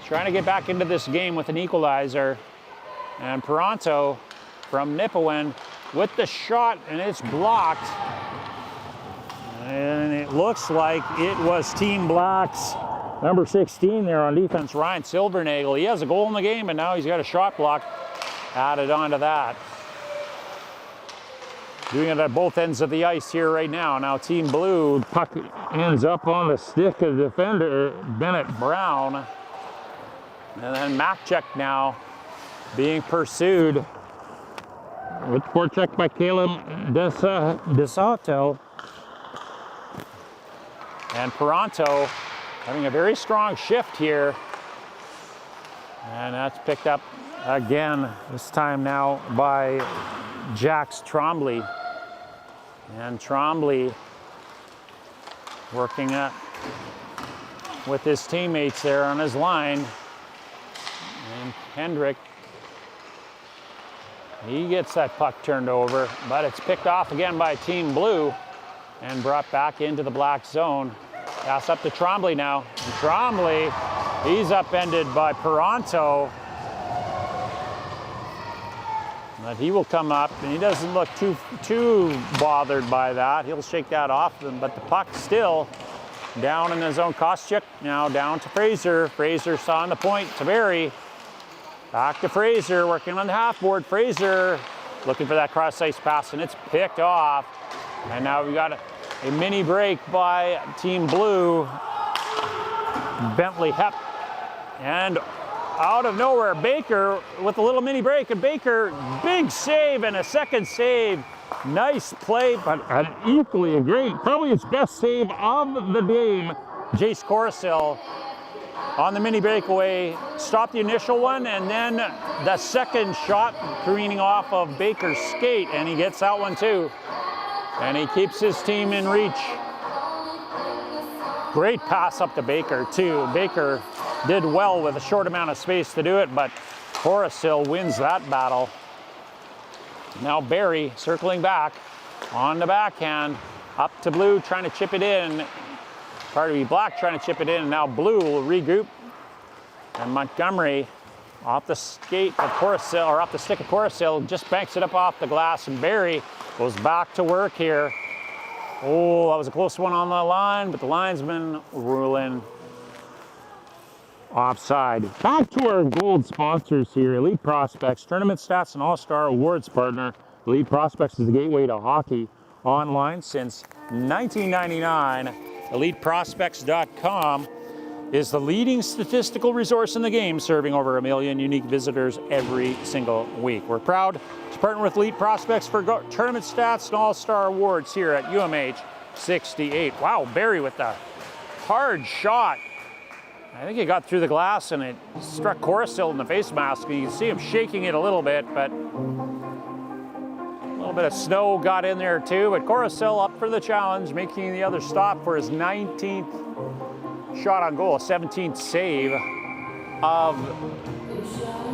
Trying to get back into this game with an equalizer. And Peranto from Nipawin with the shot, and it's blocked. And it looks like it was Team Black's number 16 there on defense, Ryan Silvernagel. He has a goal in the game, and now he's got a shot block added onto that. Doing it at both ends of the ice here right now. Now Team Blue, puck ends up on the stick of the defender, Bennett Brown. And then Makchuk now being pursued with forecheck by Caleb DeSato. And Peranto having a very strong shift here. And that's picked up again, this time now by Jax Trombley. And Trombley working with his teammates there on his line. And Hendrick, he gets that puck turned over, but it's picked off again by Team Blue and brought back into the black zone. Pass up to Trombley now. And Trombley, he's upended by Peranto. But he will come up, and he doesn't look too bothered by that. He'll shake that off, but the puck still down in his own. Kostyuk now down to Fraser. Fraser's on the point to Barry. Back to Fraser, working on the half board. Fraser looking for that cross ice pass, and it's picked off. And now we got a mini break by Team Blue. Bentley Hepp, and out of nowhere, Baker with a little mini break, and Baker, big save and a second save. Nice play, but an equally a great, probably his best save of the game. Jace Corsill on the mini breakaway, stopped the initial one, and then the second shot careening off of Baker's skate, and he gets that one too. And he keeps his team in reach. Great pass up to Baker too. Baker did well with a short amount of space to do it, but Corsill wins that battle. Now Barry circling back on the backhand, up to Blue, trying to chip it in. Carter Black trying to chip it in, and now Blue will regroup. And Montgomery off the skate of Corsill, or off the stick of Corsill, just banks it up off the glass, and Barry goes back to work here. Oh, that was a close one on the line, but the linesman ruling offside. Back to our gold sponsors here, Elite Prospects, Tournament Stats and All-Star Awards partner. Elite Prospects is the gateway to hockey online since 1999. EliteProspects.com is the leading statistical resource in the game, serving over 1 million unique visitors every single week. We're proud to partner with Elite Prospects for Tournament Stats and All-Star Awards here at UMH-68. Wow, Barry with the hard shot. I think he got through the glass and it struck Corsill in the face mask. You can see him shaking it a little bit, but a little bit of snow got in there too. But Corsill up for the challenge, making the other stop for his 19th shot on goal, 17th save of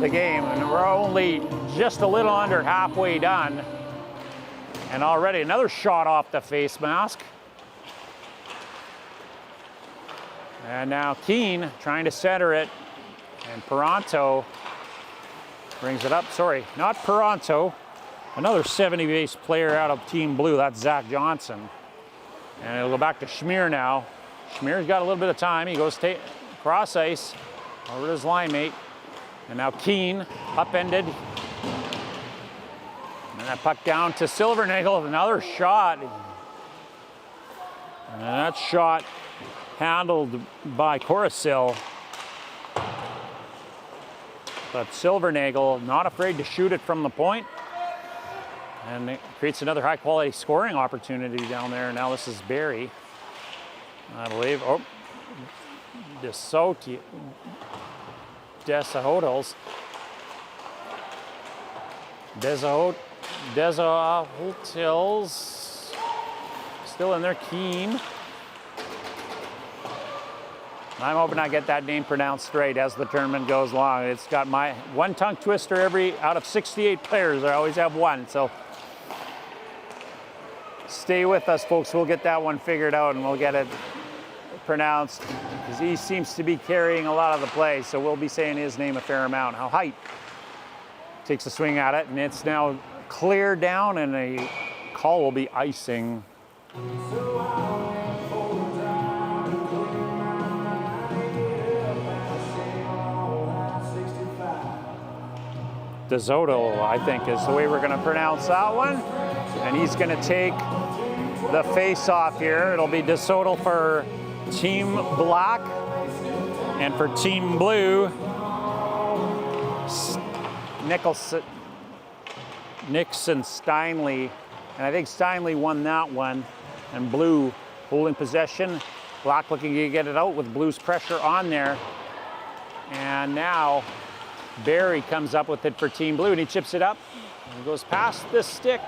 the game. And we're only just a little under halfway done. And already another shot off the face mask. And now Keene trying to center it. And Peranto brings it up. Sorry, not Peranto. Another 70 base player out of Team Blue. That's Zach Johnson. And it'll go back to Schmier now. Schmier's got a little bit of time. He goes cross ice over to his line mate. And now Keene upended. And that puck down to Silvernagel. Another shot. And that shot handled by Corasil. But Silvernagel not afraid to shoot it from the point. And it creates another high quality scoring opportunity down there. Now this is Barry, I believe. Oh, Desahotels still in there. Keene. I'm hoping I get that name pronounced straight as the tournament goes along. It's got my one tongue twister out of 68 players. I always have one, so stay with us, folks. We'll get that one figured out and we'll get it pronounced because he seems to be carrying a lot of the play, so we'll be saying his name a fair amount. How Height takes a swing at it, and it's now cleared down, and a call will be icing. DeSoto, I think, is the way we're going to pronounce that one. And he's going to take the face-off here. It'll be DeSoto for Team Black. And for Team Blue, Nixon Steinley. And I think Steinley won that one. And Blue holding possession. Black looking to get it out with Blue's pressure on there. And now Barry comes up with it for Team Blue, and he chips it up. He goes past the stick,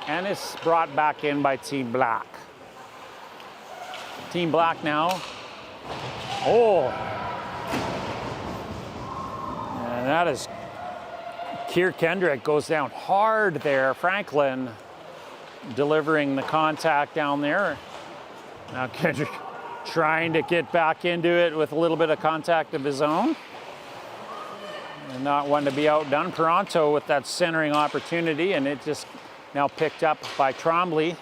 and it's brought back in by Team Black. Team Black now. Oh. And that is Keir Kendrick goes down hard there. Franklin delivering the contact down there. Now Kendrick trying to get back into it with a little bit of contact of his own. And not one to be outdone. Peranto with that centering opportunity, and it just now picked up by Trombley.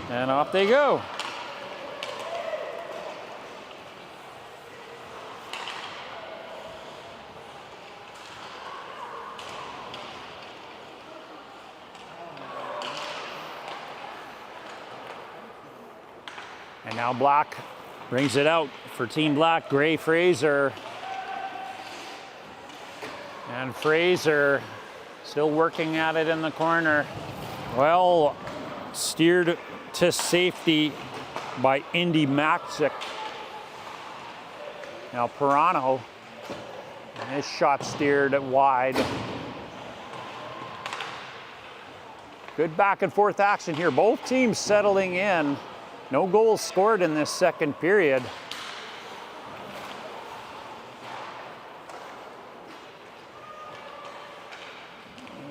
And off they go. And now Black brings it out for Team Black. Gray Fraser. And Fraser still working at it in the corner. Well, steered to safety by Indy Maxick. Now Perano, and his shot steered wide. Good back and forth action here. Both teams settling in. No goals scored in this second period.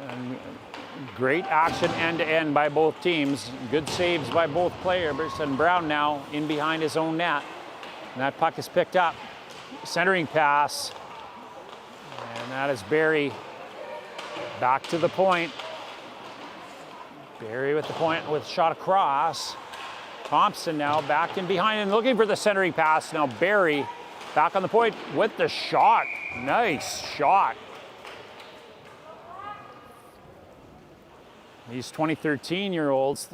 And great action end to end by both teams. Good saves by both players. And Brown now in behind his own net. And that puck is picked up. Centering pass. And that is Barry back to the point. Barry with the point with a shot across. Thompson now back in behind and looking for the centering pass. Now Barry back on the point with the shot. Nice shot. These 2013-year-olds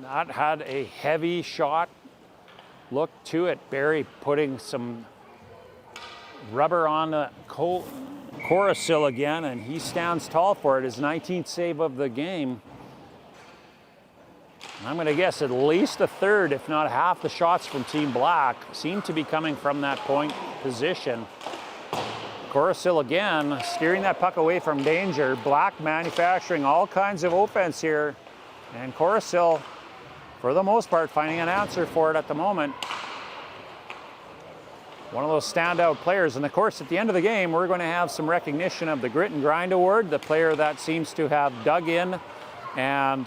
not had a heavy shot look to it. Barry putting some rubber on the Corasil again, and he stands tall for it. His 19th save of the game. I'm going to guess at least a third, if not half, the shots from Team Black seem to be coming from that point position. Corasil again, steering that puck away from danger. Black manufacturing all kinds of offense here. And Corasil for the most part, finding an answer for it at the moment. One of those standout players. And of course, at the end of the game, we're going to have some recognition of the Grit and Grind Award, the player that seems to have dug in and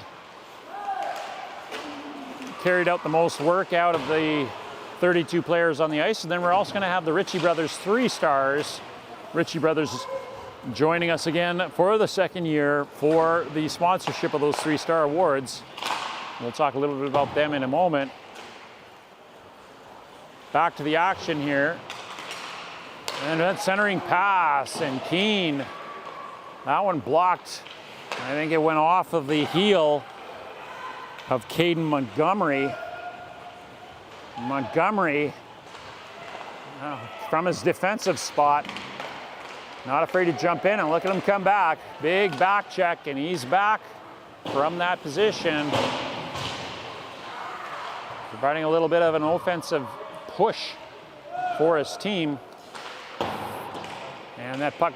carried out the most work out of the 32 players on the ice. And then we're also going to have the Ritchie Brothers 3 stars. Ritchie Brothers joining us again for the second year for the sponsorship of those 3-star awards. We'll talk a little bit about them in a moment. Back to the action here. And that centering pass, and Keane. That one blocked. I think it went off of the heel of Caden Montgomery. Montgomery, from his defensive spot, not afraid to jump in, and look at him come back. Big back check, and he's back from that position, providing a little bit of an offensive push for his team. And that puck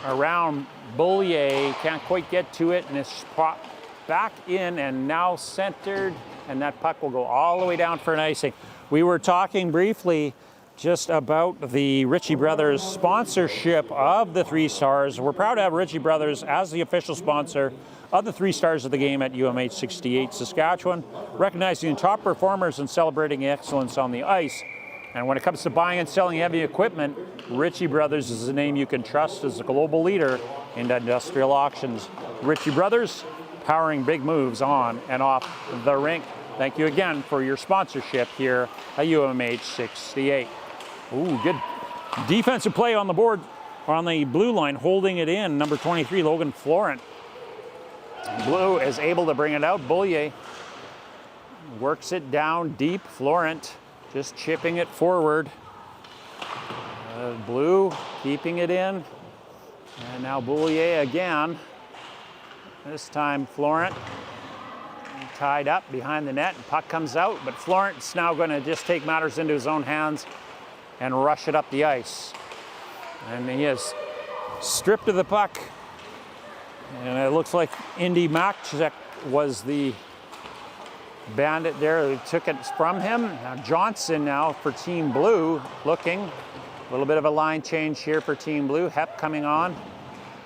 around Beaulier, can't quite get to it, and it's popped back in and now centered, and that puck will go all the way down for an icing. We were talking briefly just about the Ritchie Brothers sponsorship of the 3 stars. We're proud to have Ritchie Brothers as the official sponsor of the 3 stars of the game at UMH-68 Saskatchewan, recognizing top performers and celebrating excellence on the ice. And when it comes to buying and selling heavy equipment, Ritchie Brothers is a name you can trust as a global leader in industrial auctions. Ritchie Brothers, powering big moves on and off the rink. Thank you again for your sponsorship here at UMH-68. Ooh, good defensive play on the board, on the blue line, holding it in, number 23, Logan Florent. Blue is able to bring it out. Beaulier works it down deep. Florent just chipping it forward. Blue keeping it in. And now Beaulier again. This time Florent tied up behind the net. Puck comes out, but Florent's now going to just take matters into his own hands and rush it up the ice. And he has stripped of the puck. And it looks like Indy Makchek was the bandit there who took it from him. Now Johnson now for Team Blue, looking. A little bit of a line change here for Team Blue. Hep coming on.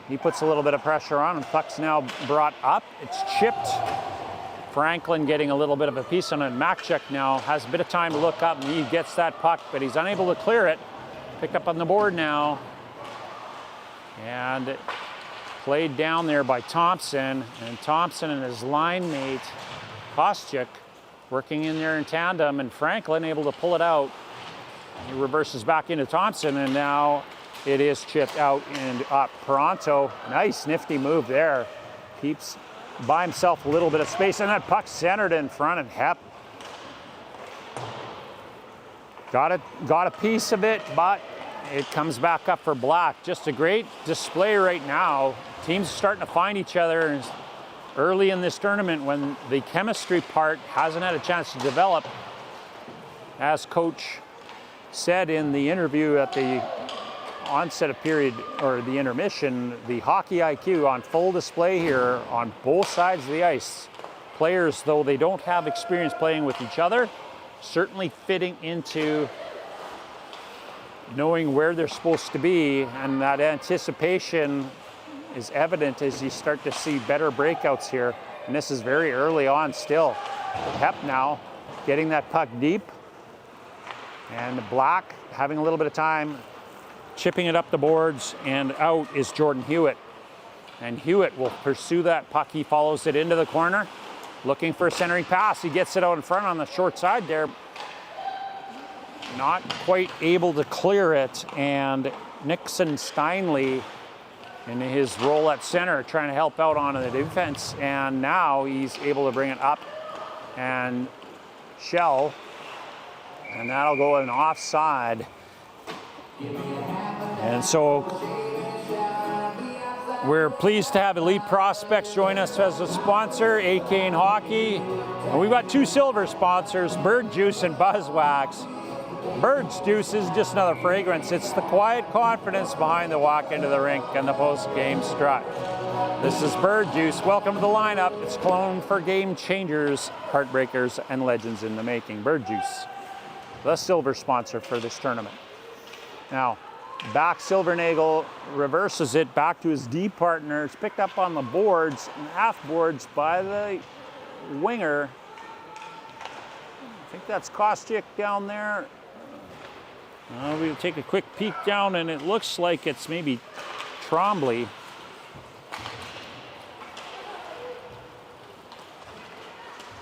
He puts a little bit of pressure on, and puck's now brought up. It's chipped. Franklin getting a little bit of a piece on it. Makchek now has a bit of time to look up, and he gets that puck, but he's unable to clear it. Picked up on the board now. And played down there by Thompson, and Thompson and his line mate, Kostyuk, working in there in tandem, and Franklin able to pull it out. He reverses back into Thompson, and now it is chipped out and up. Pronto, nice nifty move there. Keeps by himself a little bit of space, and that puck centered in front, and Hep got a piece of it, but it comes back up for Black. Just a great display right now. Teams are starting to find each other early in this tournament when the chemistry part hasn't had a chance to develop. As Coach said in the interview at the onset of period, or the intermission, the hockey IQ on full display here on both sides of the ice. Players, though they don't have experience playing with each other, certainly fitting into knowing where they're supposed to be, and that anticipation is evident as you start to see better breakouts here. And this is very early on still. Hep now getting that puck deep, and Black having a little bit of time, chipping it up the boards, and out is Jordan Hewitt. And Hewitt will pursue that puck. He follows it into the corner, looking for a centering pass. He gets it out in front on the short side there. Not quite able to clear it, and Nixon Steinley in his role at center trying to help out on the defense, and now he's able to bring it up and shell, and that'll go an offside. And so we're pleased to have Elite Prospects join us as a sponsor, AK Hockey. And we've got 2 silver sponsors, Bird Juice and Buzzwax. Bird's Juice is just another fragrance. It's the quiet confidence behind the walk into the rink and the post-game strut. This is Bird Juice. Welcome to the lineup. It's cloned for game changers, heartbreakers, and legends in the making. Bird Juice, the silver sponsor for this tournament. Now, back Silvernagel reverses it back to his D partner. It's picked up on the boards and half boards by the winger. I think that's Kostyuk down there. We'll take a quick peek down, and it looks like it's maybe Trombley.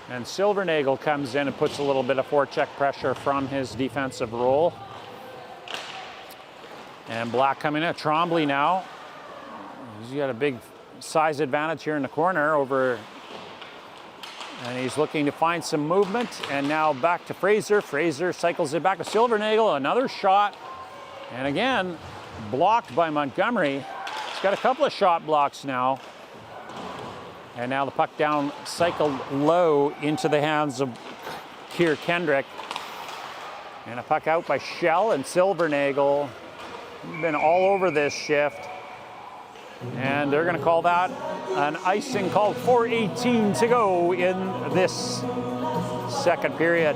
And Silvernagel comes in and puts a little bit of forecheck pressure from his defensive role. And Black coming in. Trombley now. He's got a big size advantage here in the corner over. And he's looking to find some movement. And now back to Fraser. Fraser cycles it back to Silvernagel. Another shot. And again, blocked by Montgomery. He's got a couple of shot blocks now. And now the puck down, cycled low into the hands of Keir Kendrick. And a puck out by Shell and Silvernagel. Been all over this shift. And they're gonna call that an icing called 4:18 to go in this second period.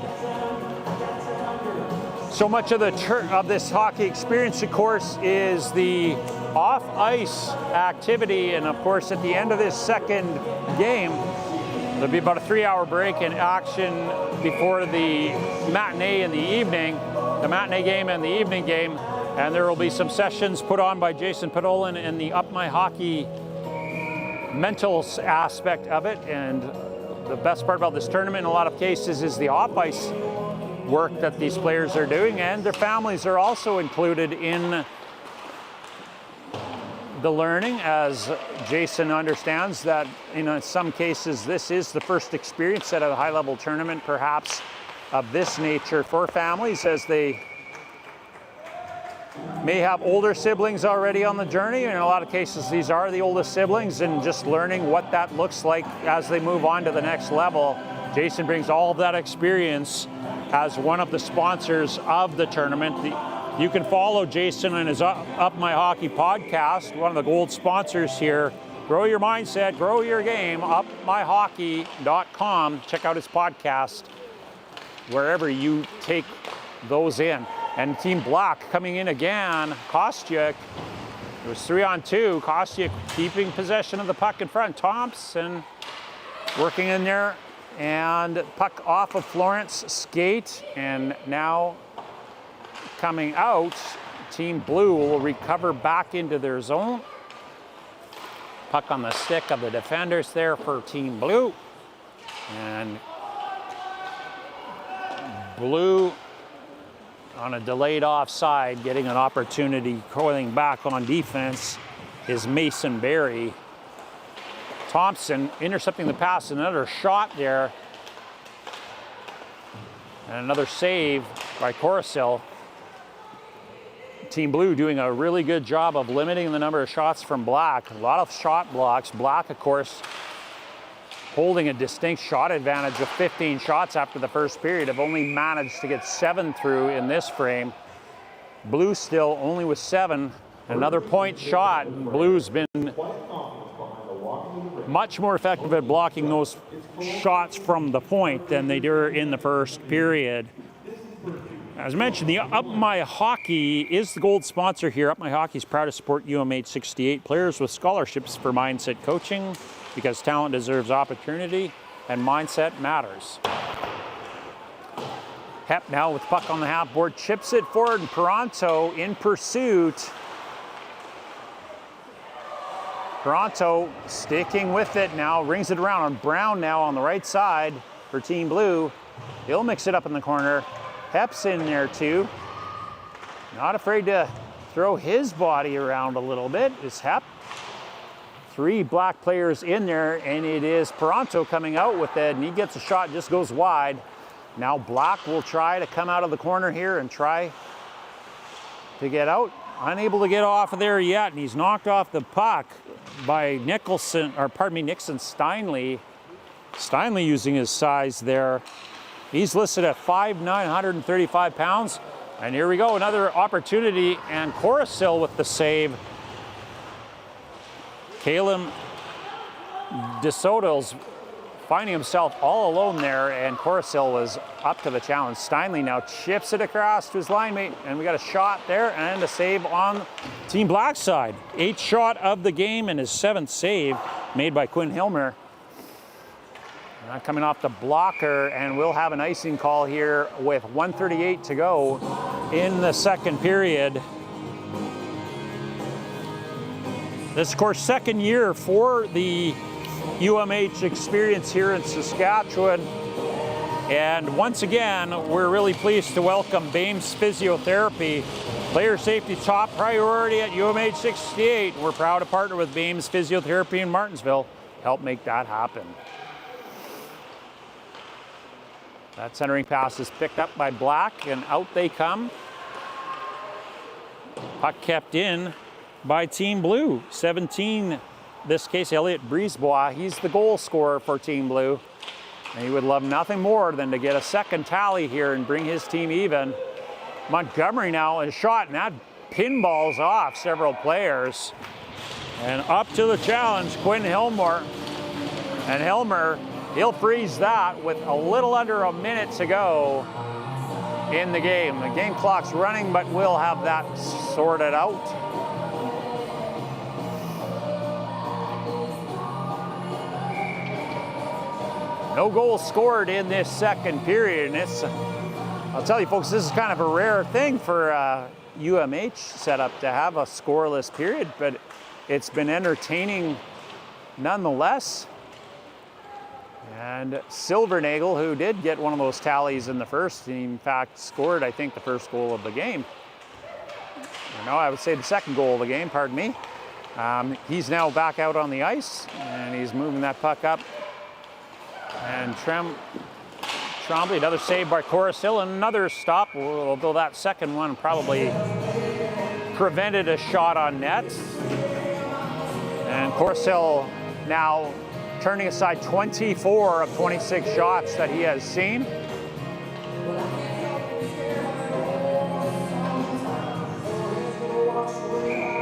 So much of this hockey experience, of course, is the off-ice activity, and of course at the end of this second game there'll be about a 3-hour break in action before the matinee in the evening, the matinee game and the evening game, and there will be some sessions put on by Jason Podolin and the Up My Hockey mental aspect of it. And the best part about this tournament in a lot of cases is the off-ice work that these players are doing, and their families are also included in the learning, as Jason understands that in some cases this is the first experience at a high-level tournament perhaps of this nature for families, as they may have older siblings already on the journey. In a lot of cases these are the oldest siblings, and just learning what that looks like as they move on to the next level. Jason brings all of that experience as one of the sponsors of the tournament. You can follow Jason and his Up My Hockey podcast, one of the gold sponsors here. Grow your mindset, grow your game, upmyhockey.com. Check out his podcast wherever you take those in. And Team Black coming in again, Kostyuk. It was 3-on-2. Kostyuk keeping possession of the puck in front. Thompson working in there, and puck off of Florence skate, and now coming out, Team Blue will recover back into their zone. Puck on the stick of the defenders there for Team Blue. And Blue on a delayed offside, getting an opportunity, coiling back on defense, is Mason Berry. Thompson intercepting the pass, another shot there. And another save by Coruscant. Team Blue doing a really good job of limiting the number of shots from Black. A lot of shot blocks. Black, of course, holding a distinct shot advantage of 15 shots after the first period. Have only managed to get 7 through in this frame. Blue still only with 7. Another point shot. Blue's been much more effective at blocking those shots from the point than they were in the first period. As mentioned, the Up My Hockey is the gold sponsor here. Up My Hockey is proud to support UMH-68 players with scholarships for mindset coaching, because talent deserves opportunity and mindset matters. Hep now with puck on the half board, chips it forward, and Toronto in pursuit. Toronto sticking with it now, rings it around on Brown now on the right side for Team Blue. He'll mix it up in the corner. Hep's in there too. Not afraid to throw his body around a little bit is Hep. 3 Black players in there, and it is Toronto coming out with it, and he gets a shot, just goes wide. Now Black will try to come out of the corner here and try to get out. Unable to get off of there yet, and he's knocked off the puck by Nixon Steinley. Steinley using his size there. He's listed at 5'9", 135 pounds. And here we go, another opportunity, and Coruscant with the save. Caleb DeSoto's finding himself all alone there, and Coruscant was up to the challenge. Steinle now chips it across to his line mate, and we got a shot there and a save on Team Black's side. 8th shot of the game and his 7th save made by Quinn Hilmer. Coming off the blocker, and we'll have an icing call here with 1:38 to go in the second period. This is, of course, second year for the UMH experience here in Saskatchewan. And once again, we're really pleased to welcome Bames Physiotherapy. Player safety top priority at UMH-68. We're proud to partner with Bames Physiotherapy in Martensville to help make that happen. That centering pass is picked up by Black, and out they come. Puck kept in by Team Blue. 17, this case, Elliot Brisebois. He's the goal scorer for Team Blue. And he would love nothing more than to get a second tally here and bring his team even. Montgomery now a shot, and that pinballs off several players. And up to the challenge, Quinn Hilmer. And Hilmer, he'll freeze that with a little under a minute to go in the game. The game clock's running, but we'll have that sorted out. No goals scored in this second period, and it's, I'll tell you folks, this is kind of a rare thing for UMH setup to have a scoreless period, but it's been entertaining nonetheless. And Silvernagel, who did get one of those tallies in the first, in fact scored, I think, the first goal of the game. No, I would say the second goal of the game, pardon me. He's now back out on the ice, and he's moving that puck up. And Trombley, another save by Coruscant, and another stop, although that second one probably prevented a shot on net. And Coruscant now turning aside 24 of 26 shots that he has seen.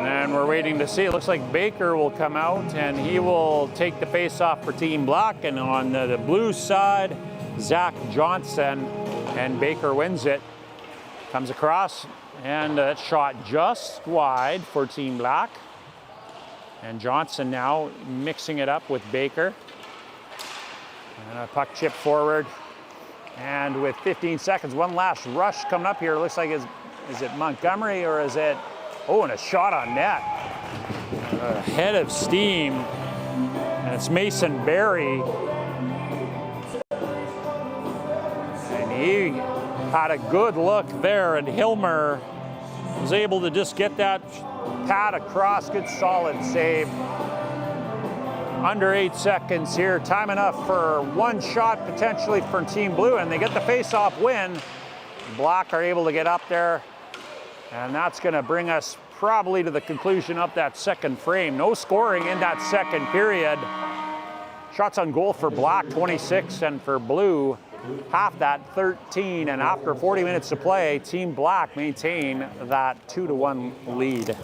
And we're waiting to see. It looks like Baker will come out, and he will take the face-off for Team Black. And on the Blues side, Zach Johnson, and Baker wins it. Comes across, and that shot just wide for Team Black. And Johnson now mixing it up with Baker. And a puck chip forward. And with 15 seconds, one last rush coming up here. It looks like is it Montgomery or is it, oh, and a shot on net. A head of steam. And it's Mason Berry. And he had a good look there, and Hilmer was able to just get that pad across. Good solid save. Under 8 seconds here. Time enough for one shot potentially for Team Blue, and they get the face-off win. Black are able to get up there, and that's going to bring us probably to the conclusion of that second frame. No scoring in that second period. Shots on goal for Black, 26, and for Blue, half that, 13. And after 40 minutes to play, Team Black maintain that 2-1 lead.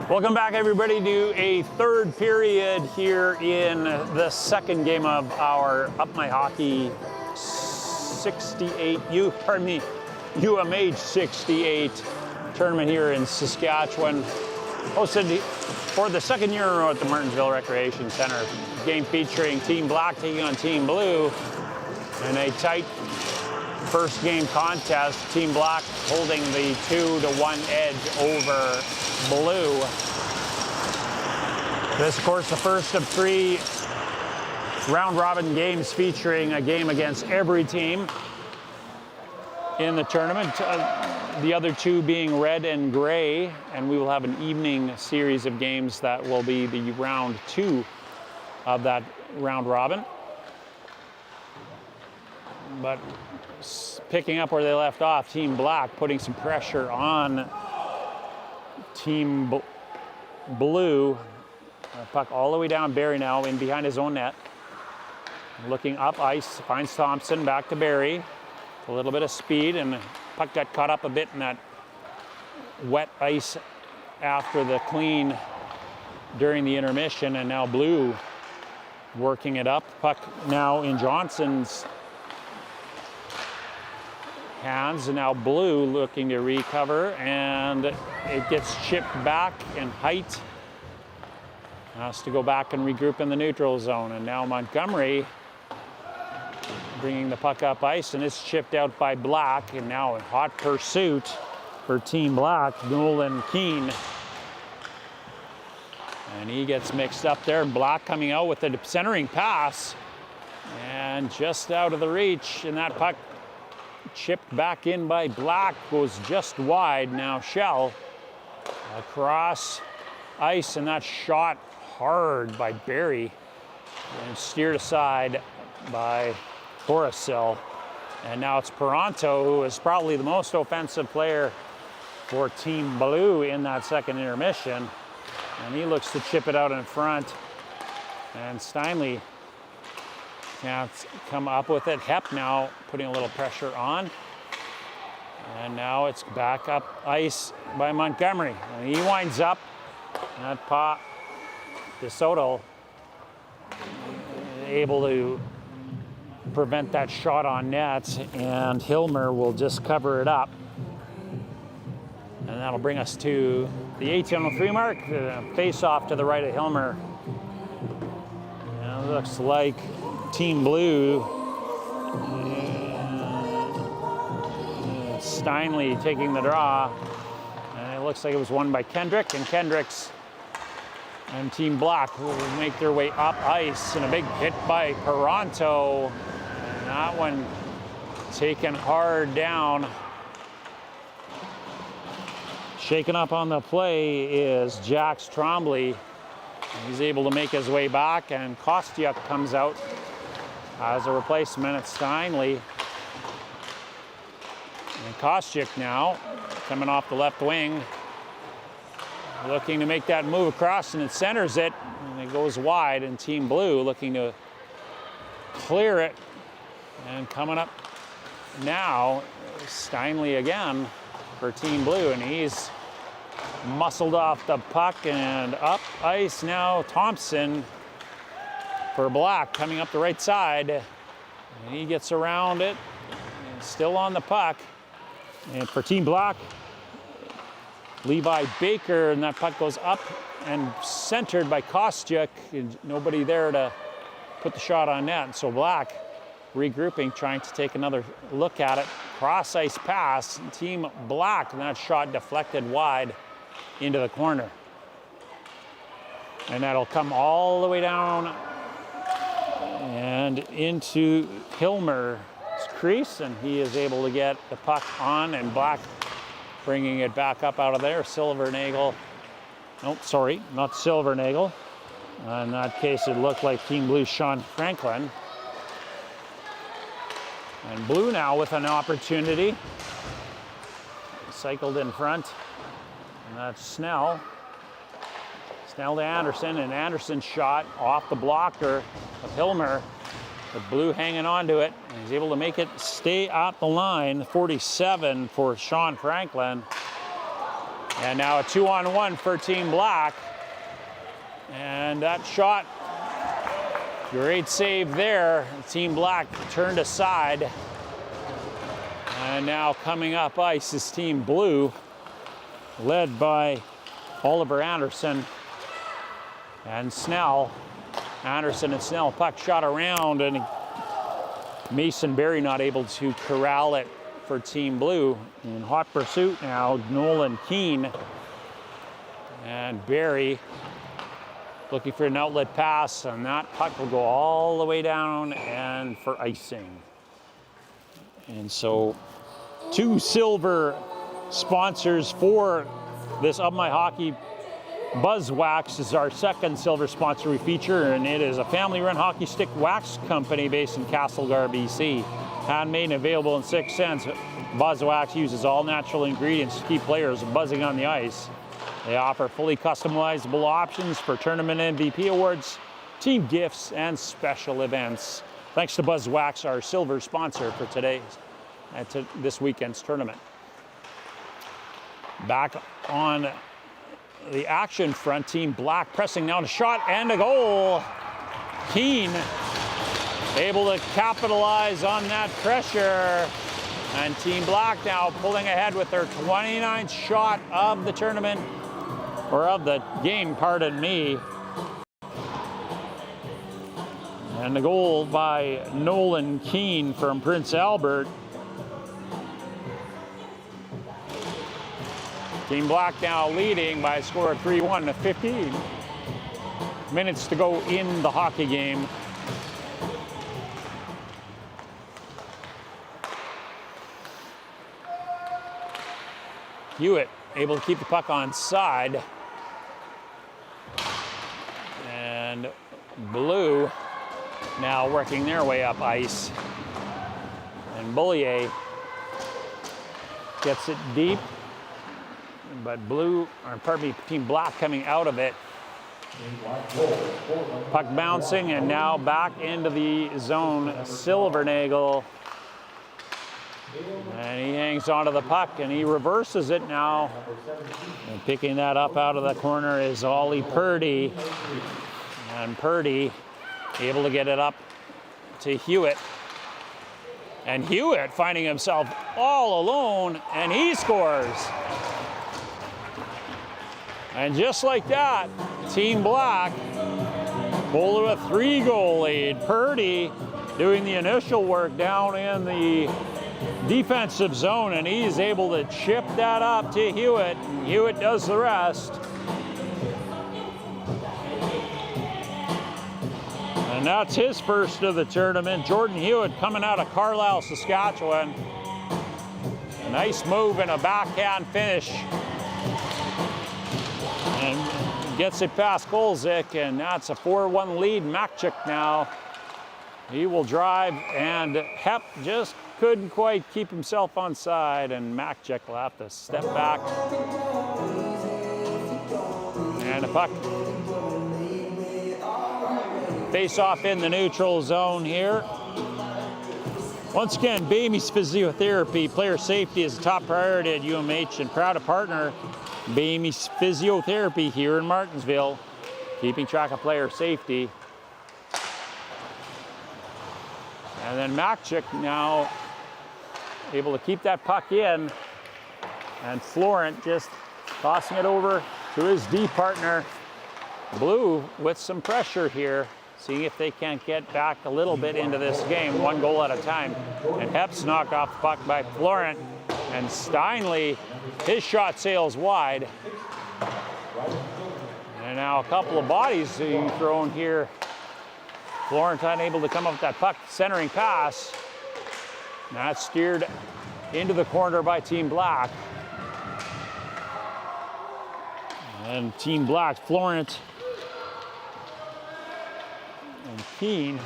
Welcome back, everybody, to a third period here in the second game of our Up My Hockey 68, UMH-68 tournament here in Saskatchewan. Hosted for the second year in a row at the Martensville Recreation Center. Game featuring Team Black taking on Team Blue in a tight first game contest. Team Black holding the 2-1 edge over Blue. This, of course, the first of 3 round-robin games featuring a game against every team in the tournament. The other 2 being red and gray, and we will have an evening series of games that will be the round 2 of that round-robin. But picking up where they left off, Team Black putting some pressure on Team Blue. Puck all the way down. Barry now in behind his own net. Looking up ice, finds Thompson, back to Barry. A little bit of speed, and the puck got caught up a bit in that wet ice after the clean during the intermission, and now Blue working it up. Puck now in Johnson's hands, and now Blue looking to recover, and it gets chipped back, and Height has to go back and regroup in the neutral zone. And now Montgomery bringing the puck up ice, and it's chipped out by Black, and now in hot pursuit for Team Black, Nolan Keene. And he gets mixed up there. Black coming out with a centering pass, and just out of the reach, and that puck chipped back in by Black, goes just wide. Now Shell across ice, and that shot hard by Barry and steered aside by Borasil. And now it's Peranto, who is probably the most offensive player for Team Blue in that second intermission. And he looks to chip it out in front. And Steinle can't come up with it. Hep now putting a little pressure on. And now it's back up ice by Montgomery. And he winds up. That pop, DeSoto able to prevent that shot on net, and Hilmer will just cover it up. And that'll bring us to the 18:03 mark. Face off to the right of Hilmer. And it looks like Team Blue, Steinle taking the draw. And it looks like it was won by Kendrick, and Kendrick's and Team Black will make their way up ice, and a big hit by Peranto. And that one taken hard down. Shaken up on the play is Jax Trombley. He's able to make his way back, and Kostyuk comes out as a replacement at Steinle. And Kostyuk now coming off the left wing, looking to make that move across, and it centers it, and it goes wide, and Team Blue looking to clear it. And coming up now, Steinle again for Team Blue, and he's muscled off the puck and up ice now. Thompson for Black coming up the right side, and he gets around it, and still on the puck. And for Team Black, Levi Baker, and that puck goes up and centered by Kostyuk, and nobody there to put the shot on net. So Black regrouping, trying to take another look at it. Cross ice pass, Team Black, and that shot deflected wide into the corner. And that'll come all the way down and into Hilmer's crease, and he is able to get the puck on, and Black bringing it back up out of there. Silvernagel, nope, sorry, not Silvernagel. In that case, it looked like Team Blue's Sean Franklin. And Blue now with an opportunity. Cycled in front, and that's Snell. Snell to Anderson, and Anderson's shot off the blocker of Hilmer. But Blue hanging on to it, and he's able to make it stay at the line. 47 for Sean Franklin. And now a 2-on-1 for Team Black. And that shot, great save there. Team Black turned aside. And now coming up ice is Team Blue, led by Oliver Anderson and Snell. Anderson and Snell, puck shot around, and Mason Berry not able to corral it for Team Blue. In hot pursuit now, Nolan Keene. And Berry looking for an outlet pass, and that puck will go all the way down and for icing. And so 2 silver sponsors for this Up My Hockey. Buzz Wax is our second silver sponsor we feature, and it is a family-run hockey stick wax company based in Castlegar, BC. Handmade and available in 6 cents. Buzz Wax uses all natural ingredients to keep players buzzing on the ice. They offer fully customizable options for tournament MVP awards, team gifts, and special events. Thanks to Buzz Wax, our silver sponsor for this weekend's tournament. Back on the action front, Team Black pressing down a shot and a goal. Keene able to capitalize on that pressure. And Team Black now pulling ahead with their 29th shot of the tournament, or of the game, pardon me. And the goal by Nolan Keene from Prince Albert. Team Black now leading by a score of 3-1 to 15 minutes to go in the hockey game. Hewitt able to keep the puck on side. And Blue now working their way up ice. And Bollier gets it deep. But Team Black coming out of it. Puck bouncing, and now back into the zone, Silvernagel. And he hangs onto the puck, and he reverses it now. And picking that up out of the corner is Ollie Purdy. And Purdy able to get it up to Hewitt. And Hewitt finding himself all alone, and he scores. And just like that, Team Black pulled to a 3-goal lead. Purdy doing the initial work down in the defensive zone, and he's able to chip that up to Hewitt. And Hewitt does the rest. And that's his first of the tournament. Jordan Hewitt coming out of Carlisle, Saskatchewan. A nice move and a backhand finish. And gets it past Kolzik, and that's a 4-1 lead. Makchuk now, he will drive, and Hep just couldn't quite keep himself on side, and Makchuk will have to step back. And the puck face off in the neutral zone here. Once again, Bamey's Physiotherapy. Player safety is a top priority at UMH, and proud to partner Bamey's Physiotherapy here in Martensville, keeping track of player safety. And then Makchuk now able to keep that puck in, and Florent just tossing it over to his D partner. Blue with some pressure here, seeing if they can't get back a little bit into this game, 1 goal at a time. And Hep's knocked off the puck by Florent, and Steinley, his shot sails wide. And now a couple of bodies being thrown here. Florent unable to come up with that puck centering pass. Now it's steered into the corner by Team Black. And Team Black, Florent and Keene.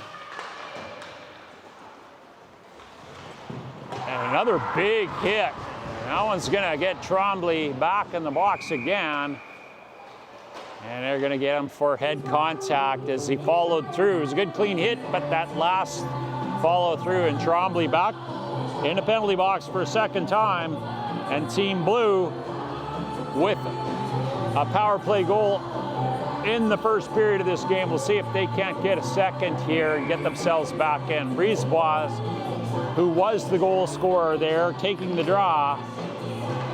And another big hit. That one's gonna get Trombley back in the box again. And they're gonna get him for head contact as he followed through. It was a good clean hit, but that last follow through, and Trombley back in the penalty box for a second time. And Team Blue with a power play goal in the first period of this game. We'll see if they can't get a second here and get themselves back in. Brisebois, who was the goal scorer there, taking the draw.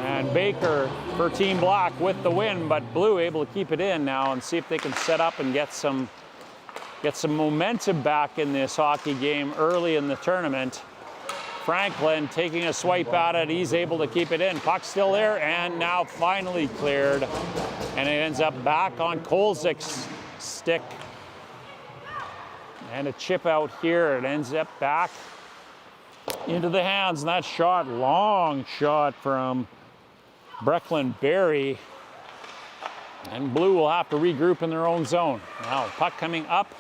And Baker for Team Black with the win, but Blue able to keep it in now and see if they can set up and get some momentum back in this hockey game early in the tournament. Franklin taking a swipe at it. He's able to keep it in. Puck's still there and now finally cleared. And it ends up back on Kolzik's stick. And a chip out here. It ends up back into the hands. And that shot, long shot from Brecklin Berry. And Blue will have to regroup in their own zone. Now puck coming up.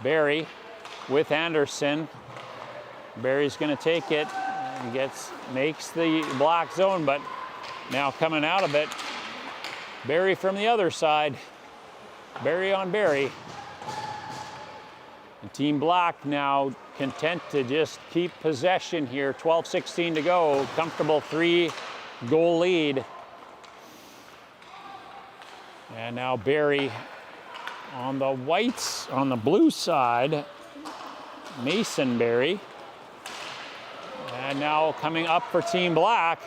Berry with Anderson. Barry's going to take it and makes the black zone, but now coming out of it, Barry from the other side. Barry on Barry. And Team Black now content to just keep possession here. 12:16 to go. Comfortable 3-goal lead. And now Barry on the whites, on the blue side, Mason Barry. And now coming up for Team Black.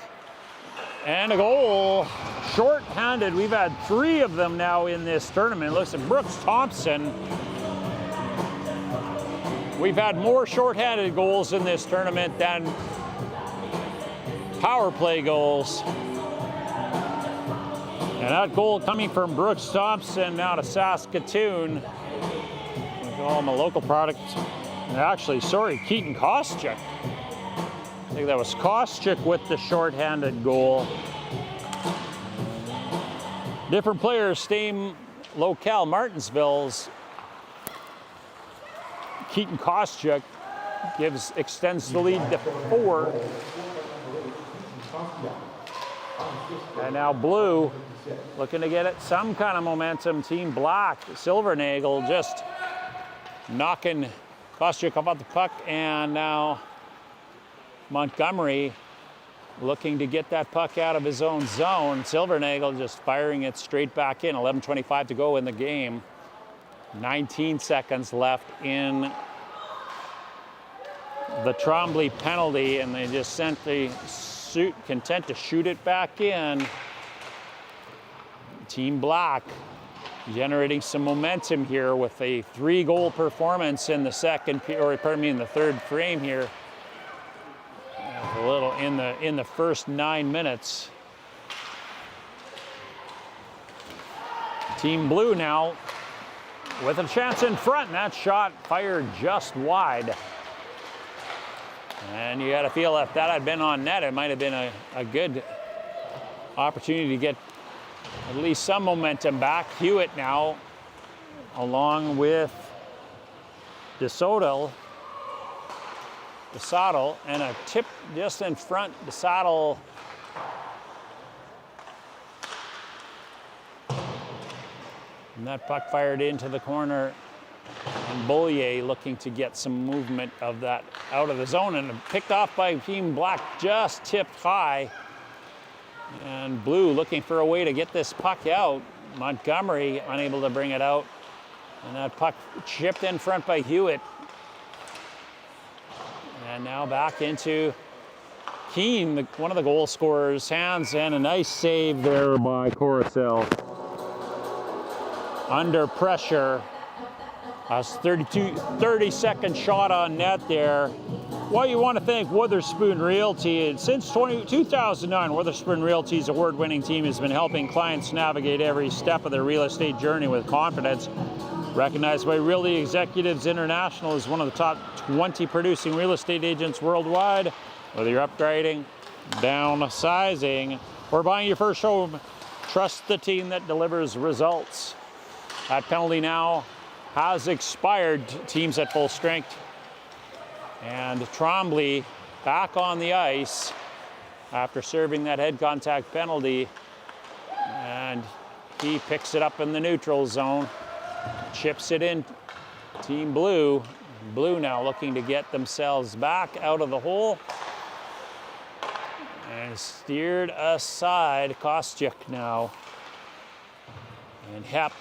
And a goal, short-handed. We've had 3 of them now in this tournament. Looks at Brooks Thompson. We've had more short-handed goals in this tournament than power play goals. And that goal coming from Brooks Thompson now to Saskatoon. We call him a local product. Actually, sorry, Keaton Koscheck. I think that was Koscheck with the short-handed goal. Different players, same locale. Martensville's Keaton Koscheck extends the lead to 4. And now Blue looking to get it some kind of momentum. Team Black, Silvernagel just knocking Koscheck off the puck, and now Montgomery looking to get that puck out of his own zone. Silvernagel just firing it straight back in. 11:25 to go in the game. 19 seconds left in the Trombley penalty, and they just sent the content to shoot it back in. Team Black generating some momentum here with a 3-goal performance in the in the third frame here. A little in the first 9 minutes. Team Blue now with a chance in front, and that shot fired just wide. And you got to feel if that had been on net, it might have been a good opportunity to get at least some momentum back. Hewitt now, along with DeSoto, and a tip just in front. DeSoto and that puck fired into the corner, and Bollier looking to get some movement of that out of the zone, and picked off by Team Black, just tipped high. And Blue looking for a way to get this puck out. Montgomery unable to bring it out, and that puck chipped in front by Hewitt. And now back into Keane, one of the goal scorers' hands, and a nice save there by Coruscant. Under pressure. A 30-second shot on net there. Well, you want to thank Witherspoon Realty. Since 2009, Witherspoon Realty's award-winning team has been helping clients navigate every step of their real estate journey with confidence. Recognized by Realty Executives International as one of the top 20 producing real estate agents worldwide. Whether you're upgrading, downsizing, or buying your first home, trust the team that delivers results. That penalty now has expired. Teams at full strength. And Trombley back on the ice after serving that head contact penalty. And he picks it up in the neutral zone, chips it in. Team Blue. Blue now looking to get themselves back out of the hole. And steered aside. Kostyuk now. And Hep.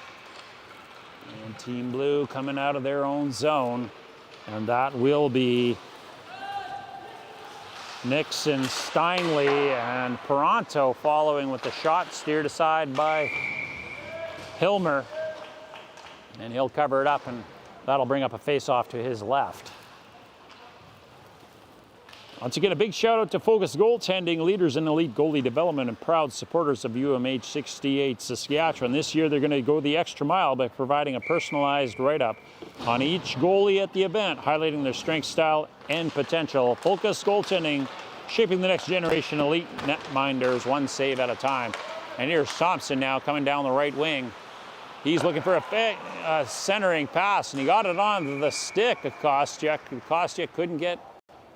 And Team Blue coming out of their own zone. And that will be Nixon, Steinley, and Peranto following with the shot steered aside by Hilmer. And he'll cover it up, and that'll bring up a face-off to his left. Once again, a big shout out to Focus Goaltending, leaders in elite goalie development and proud supporters of UMH-68 Saskatchewan. This year, they're going to go the extra mile by providing a personalized write-up on each goalie at the event, highlighting their strength, style, and potential. Focus Goaltending, shaping the next generation elite netminders, one save at a time. And here's Thompson now coming down the right wing. He's looking for a centering pass, and he got it on the stick of Kostyuk. Kostyuk couldn't get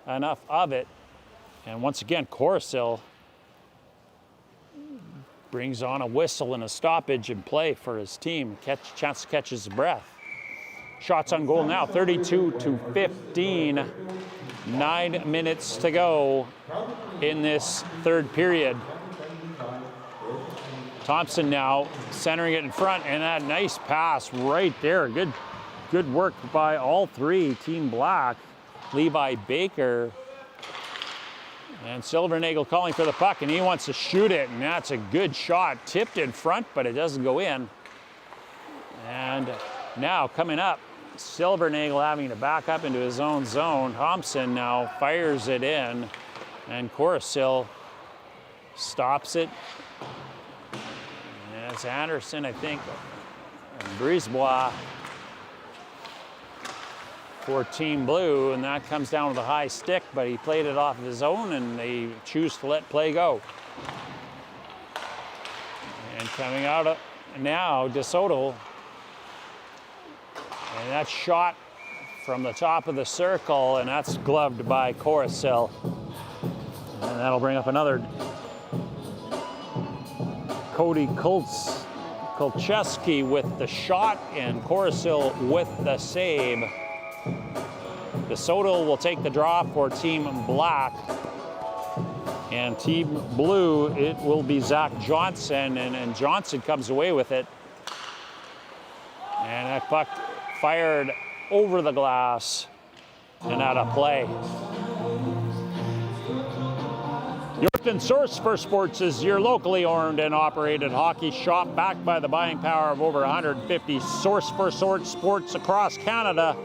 enough of it. And once again, Corsill brings on a whistle and a stoppage in play for his team. Chance to catch his breath. Shots on goal now, 32-15. 9 minutes to go in this third period. Thompson now centering it in front, and that nice pass right there. Good work by all three, Team Black. Levi Baker and Silvernagel calling for the puck, and he wants to shoot it, and that's a good shot. Tipped in front, but it doesn't go in. And now coming up, Silvernagel having to back up into his own zone. Thompson now fires it in, and Corsill stops it. And it's Anderson, I think, and Brisebois for Team Blue, and that comes down to the high stick, but he played it off of his own, and they choose to let play go. And coming out of now, DeSoto, and that shot from the top of the circle, and that's gloved by Corsill. And that'll bring up another Cody Kolcheski with the shot, and Corsill with the save. DeSoto will take the draw for Team Black. And Team Blue, it will be Zach Johnson, and Johnson comes away with it. And that puck fired over the glass and out of play. Yorkton Source for Sports is your locally owned and operated hockey shop backed by the buying power of over 150 Source for Sports across Canada.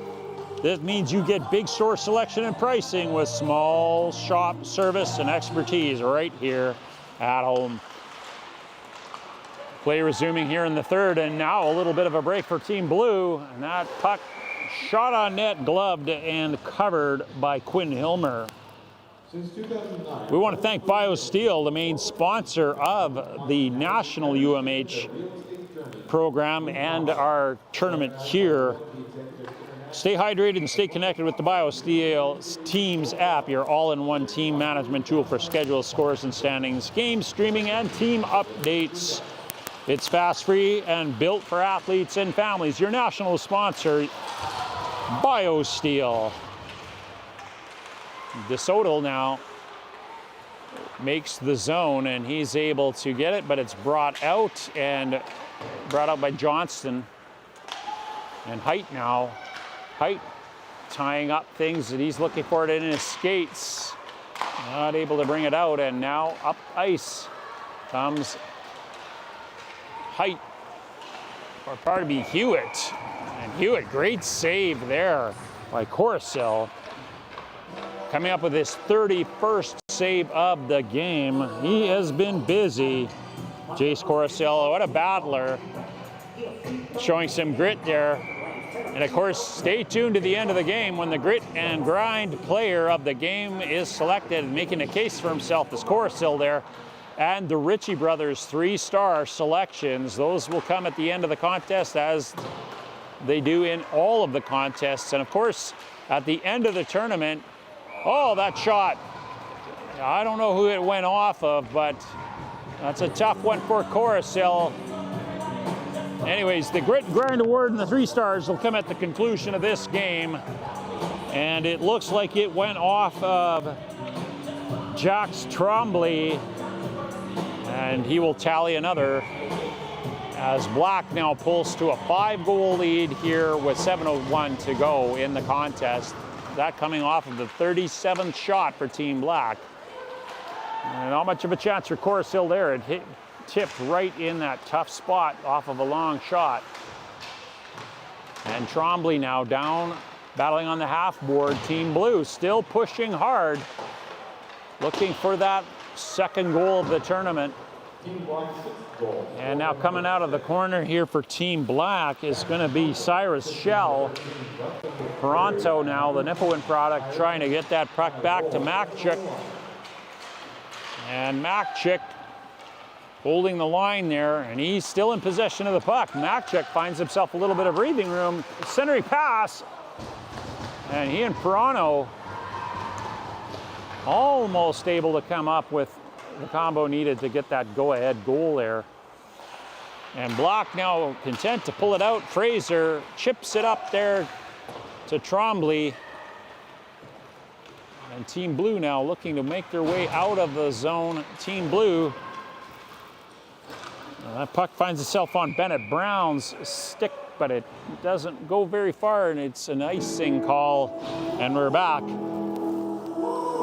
This means you get big store selection and pricing with small shop service and expertise right here at home. Play resuming here in the third, and now a little bit of a break for Team Blue, and that puck shot on net, gloved and covered by Quinn Hilmer. Since 2009, we want to thank BioSteel, the main sponsor of the National UMH program and our tournament here. Stay hydrated and stay connected with the BioSteel Teams app, your all-in-one team management tool for schedules, scores, and standings, game streaming, and team updates. It's fast, free, and built for athletes and families. Your national sponsor, BioSteel. DeSoto now makes the zone, and he's able to get it, but it's brought out by Johnston. And Height now. Height tying up things that he's looking for it in his skates. Not able to bring it out, and now up ice comes Height, or pardon me, Hewitt. And Hewitt, great save there by Corsill. Coming up with his 31st save of the game. He has been busy. Jace Corsill, what a battler. Showing some grit there. And of course, stay tuned to the end of the game when the grit and grind player of the game is selected, making a case for himself is Corsill there. And the Ritchie brothers 3-star selections, those will come at the end of the contest as they do in all of the contests. And of course, at the end of the tournament, oh, that shot. I don't know who it went off of, but that's a tough one for Corsill. Anyways, the Grit and Grind Award and the 3 stars will come at the conclusion of this game. And it looks like it went off of Jax Trombley, and he will tally another as Black now pulls to a 5-goal lead here with 7:01 to go in the contest. That coming off of the 37th shot for Team Black. And not much of a chance for Coruscant there. It tipped right in that tough spot off of a long shot. And Trombley now down, battling on the half board. Team Blue still pushing hard, looking for that second goal of the tournament. And now coming out of the corner here for Team Black is going to be Cyrus Shell. Toronto now, the Nipawin product, trying to get that puck back to Makchuk. And Makchuk holding the line there, and he's still in possession of the puck. Makchuk finds himself a little bit of breathing room. Centering pass, and he and Perano almost able to come up with the combo needed to get that go-ahead goal there. And Black now content to pull it out. Fraser chips it up there to Trombley. And Team Blue now looking to make their way out of the zone. Team Blue. That puck finds itself on Bennett Brown's stick, but it doesn't go very far, and it's an icing call. And we're back.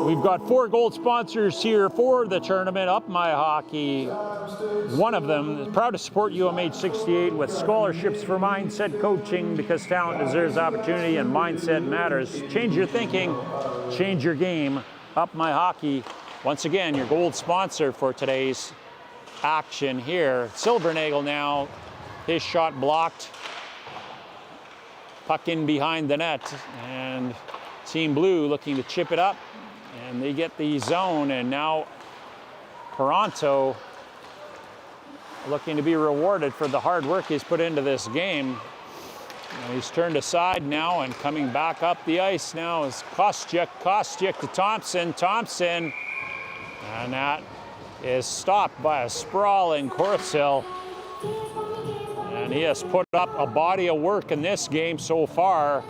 We've got 4 gold sponsors here for the tournament. Up My Hockey, one of them, is proud to support UMH-68 with scholarships for mindset coaching, because talent deserves opportunity and mindset matters. Change your thinking, change your game. Up My Hockey, once again, your gold sponsor for today's action here. Silvernagel now, his shot blocked. Puck in behind the net, and Team Blue looking to chip it up. And they get the zone, and now Toronto looking to be rewarded for the hard work he's put into this game. And he's turned aside now, and coming back up the ice now is Kostyuk. Kostyuk to Thompson, and that is stopped by a sprawling Coruscant. And he has put up a body of work in this game so far.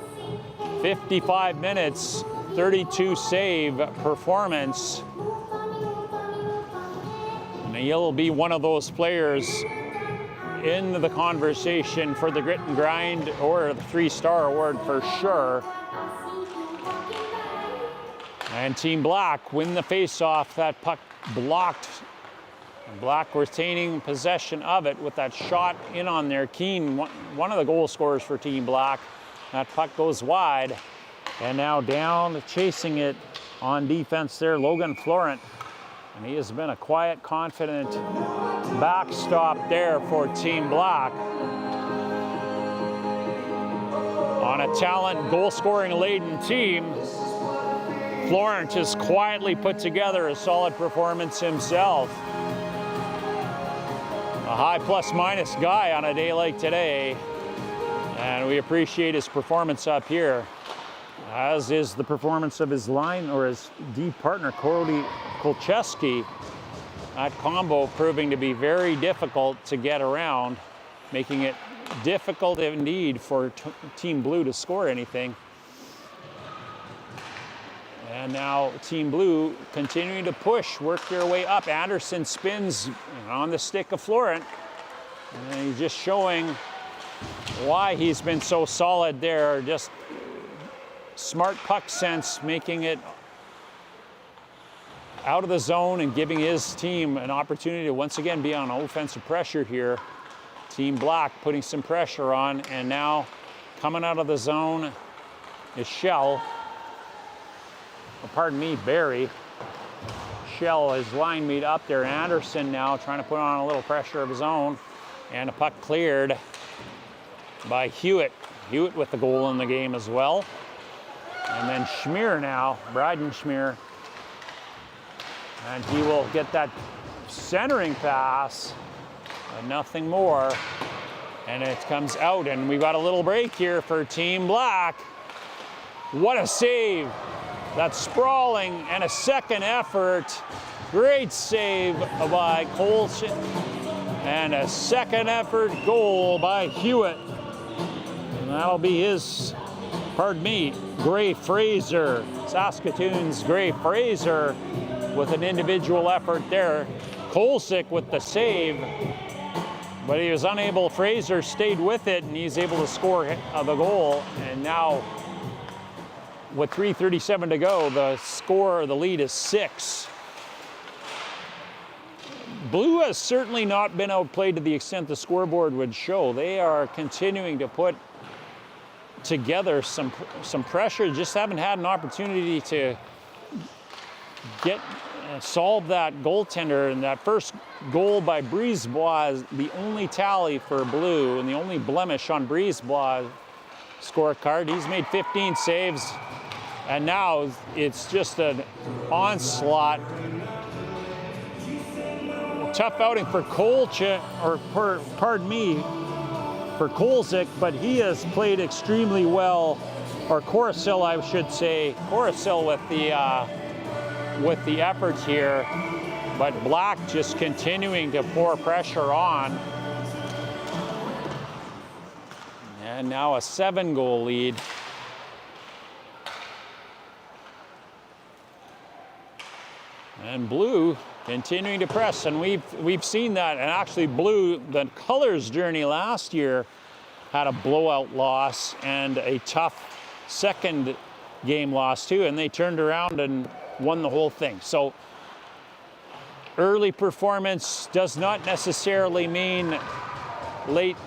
55 minutes. 32 save performance. And he'll be one of those players in the conversation for the Grit and Grind or the 3-star award for sure. And Team Black win the face-off. That puck blocked. And Black retaining possession of it with that shot in on there. Keane, one of the goal scorers for Team Black. That puck goes wide. And now down, chasing it on defense there, Logan Florent. And he has been a quiet, confident backstop there for Team Black. On a talent, goal-scoring laden team, Florent has quietly put together a solid performance himself. A high plus-minus guy on a day like today. And we appreciate his performance up here, as is the performance of his line or his D partner, Cody Kolcheski. That combo proving to be very difficult to get around, making it difficult indeed for Team Blue to score anything. And now Team Blue continuing to push, work their way up. Anderson spins on the stick of Florent. And he's just showing why he's been so solid there. Just smart puck sense, making it out of the zone and giving his team an opportunity to once again be on offensive pressure here. Team Black putting some pressure on, and now coming out of the zone is Shell. Oh, pardon me, Barry. Shell is line meet up there. Anderson now trying to put on a little pressure of his own, and a puck cleared by Hewitt. Hewitt with the goal in the game as well. And then Schmier now, Bryden Schmier. And he will get that centering pass, and nothing more. And it comes out, and we've got a little break here for Team Black. What a save. That's sprawling, and a second effort. Great save by Colson. And a second effort goal by Hewitt. And that'll be his, pardon me, Gray Fraser. Saskatoon's Gray Fraser with an individual effort there. Kolsick with the save, but he was unable. Fraser stayed with it, and he's able to score the goal. And now, with 3:37 to go, the lead is 6. Blue has certainly not been outplayed to the extent the scoreboard would show. They are continuing to put together some pressure, just haven't had an opportunity to solve that goaltender. And that first goal by Brisebois is the only tally for Blue and the only blemish on Brisebois' scorecard. He's made 15 saves, and now it's just an onslaught. Tough outing for Kolsick, for Kolsick, but he has played extremely well, or Coruscant, I should say. Coruscant with the efforts here, but Black just continuing to pour pressure on. And now a 7-goal lead. And Blue continuing to press, and we've seen that. And actually, Blue, the Colors journey last year, had a blowout loss and a tough second game loss too, and they turned around and won the whole thing. So early performance does not necessarily mean late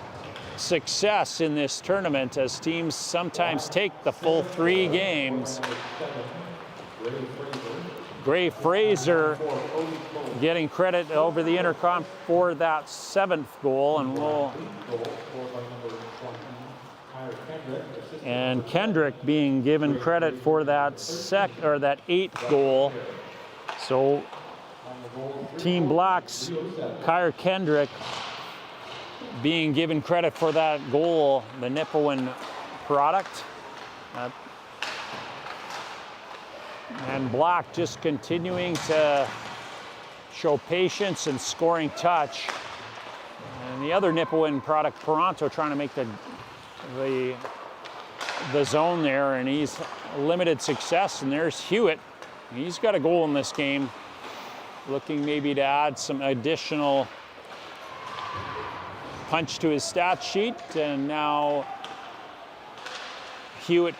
success in this tournament, as teams sometimes take the full 3 games. Gray Fraser getting credit over the intercom for that 7th goal, and Kendrick being given credit for that 8th goal. So Team Black's Kyer Kendrick being given credit for that goal, the Nipawin product. And Black just continuing to show patience and scoring touch. And the other Nipawin product, Toronto, trying to make the zone there, and he's limited success. And there's Hewitt. He's got a goal in this game, looking maybe to add some additional punch to his stat sheet. And now Hewitt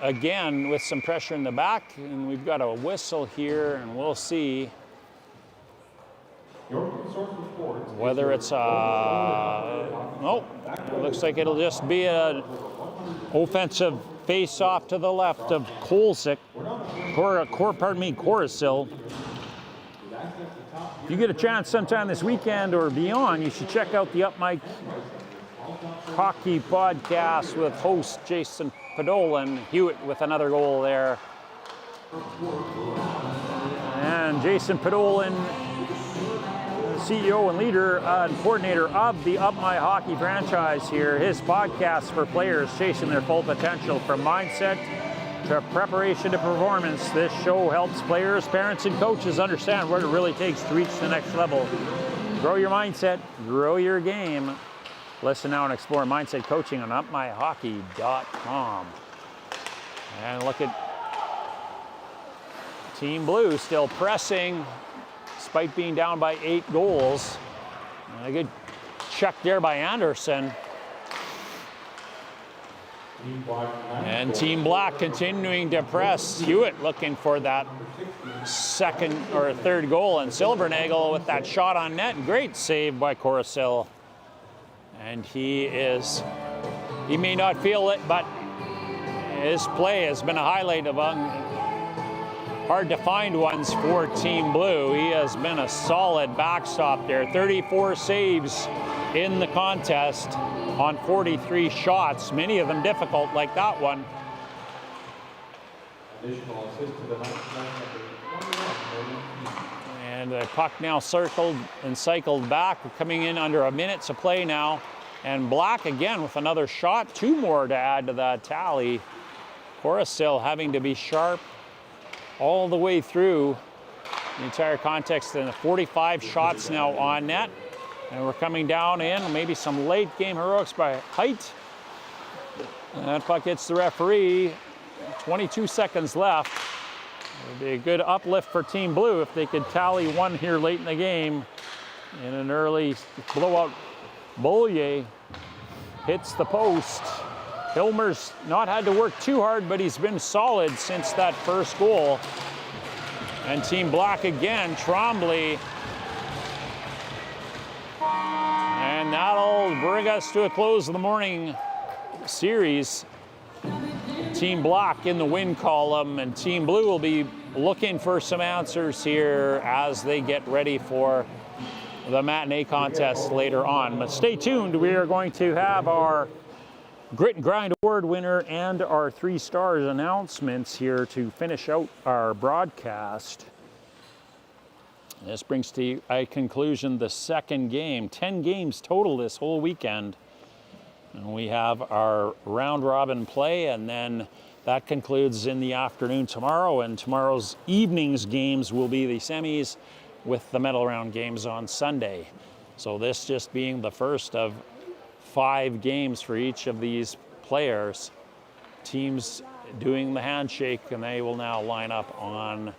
again with some pressure in the back, and we've got a whistle here, and we'll see whether it's nope, it looks like it'll just be an offensive face-off to the left of Kolsick, Coruscant. If you get a chance sometime this weekend or beyond, you should check out the Up Mike Hockey podcast with host Jason Podolin. Hewitt with another goal there. And Jason Podolin, CEO and leader and coordinator of the Up My Hockey franchise here. His podcast for players chasing their full potential, from mindset to preparation to performance. This show helps players, parents, and coaches understand what it really takes to reach the next level. Grow your mindset, grow your game. Listen now and explore mindset coaching on upmyhockey.com. And look at Team Blue still pressing despite being down by 8 goals. And a good check there by Anderson. And Team Black continuing to press. Hewitt looking for that 2nd or 3rd goal, and Silvernagel with that shot on net. Great save by Coruscant. And he may not feel it, but his play has been a highlight among hard to find ones for Team Blue. He has been a solid backstop there. 34 saves in the contest on 43 shots, many of them difficult, like that one. And the puck now circled and cycled back. We're coming in under a minute to play now. And Black again with another shot, 2 more to add to that tally. Coruscant having to be sharp all the way through the entire context. And 45 shots now on net. And we're coming down in maybe some late game heroics by Height. And that puck hits the referee. 22 seconds left. It'd be a good uplift for Team Blue if they could tally one here late in the game in an early blowout. Beaulieu hits the post. Hilmer's not had to work too hard, but he's been solid since that first goal. And Team Black again, Trombley. And that'll bring us to a close of the morning series. Team Black in the win column, and Team Blue will be looking for some answers here as they get ready for the matinee contest later on. But stay tuned, we are going to have our Grit and Grind Award winner and our 3 stars announcements here to finish out our broadcast. This brings to a conclusion the second game. 10 games total this whole weekend. And we have our round robin play, and then that concludes in the afternoon tomorrow, and tomorrow's evening's games will be the semis with the medal round games on Sunday. So this just being the first of 5 games for each of these players. Teams doing the handshake, and they will now line up on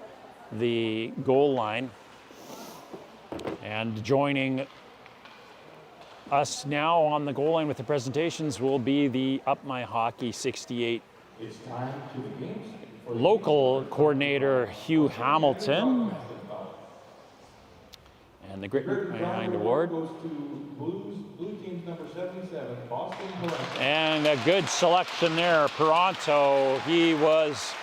the goal line. And joining us now on the goal line with the presentations will be the Up My Hockey 68 local coordinator Hugh Hamilton. And the Grit and Grind Award. Goes to Blue Team's number 77, Boston Toronto. And a good selection there, Toronto. He was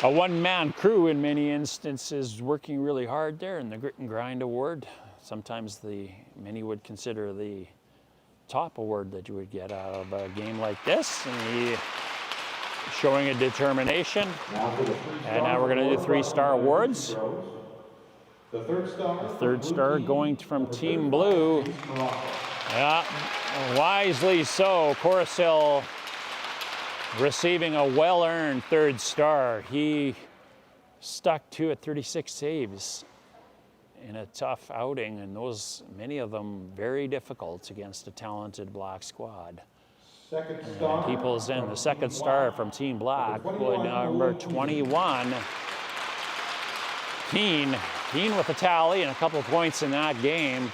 a one-man crew in many instances, working really hard there in the Grit and Grind Award. Sometimes many would consider the top award that you would get out of a game like this. And he showing a determination. And now we're going to do 3-star awards. The third star going from Team Blue. Yeah, wisely so. Coruscant receiving a well-earned 3rd star. He stuck to it, 36 saves in a tough outing, and many of them very difficult against a talented Black squad. And he pulls in the 2nd star from Team Black, number 21. Keane with a tally and a couple of points in that game.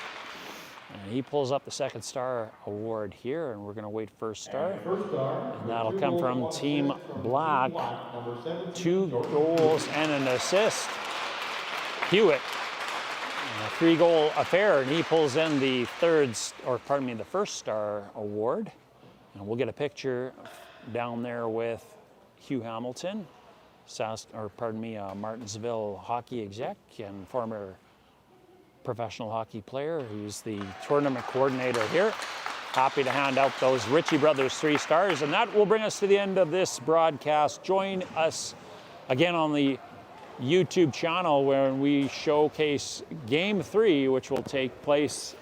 And he pulls up the 2nd star award here, and we're going to wait 1st star. And that'll come from Team Black. 2 goals and an assist. Hewitt, a 3-goal affair, and he pulls in the 1st star award. And we'll get a picture down there with Hugh Hamilton. Martensville hockey exec and former professional hockey player who's the tournament coordinator here. Happy to hand out those Ritchie Brothers 3 stars, and that will bring us to the end of this broadcast. Join us again on the YouTube channel where we showcase Game 3, which will take place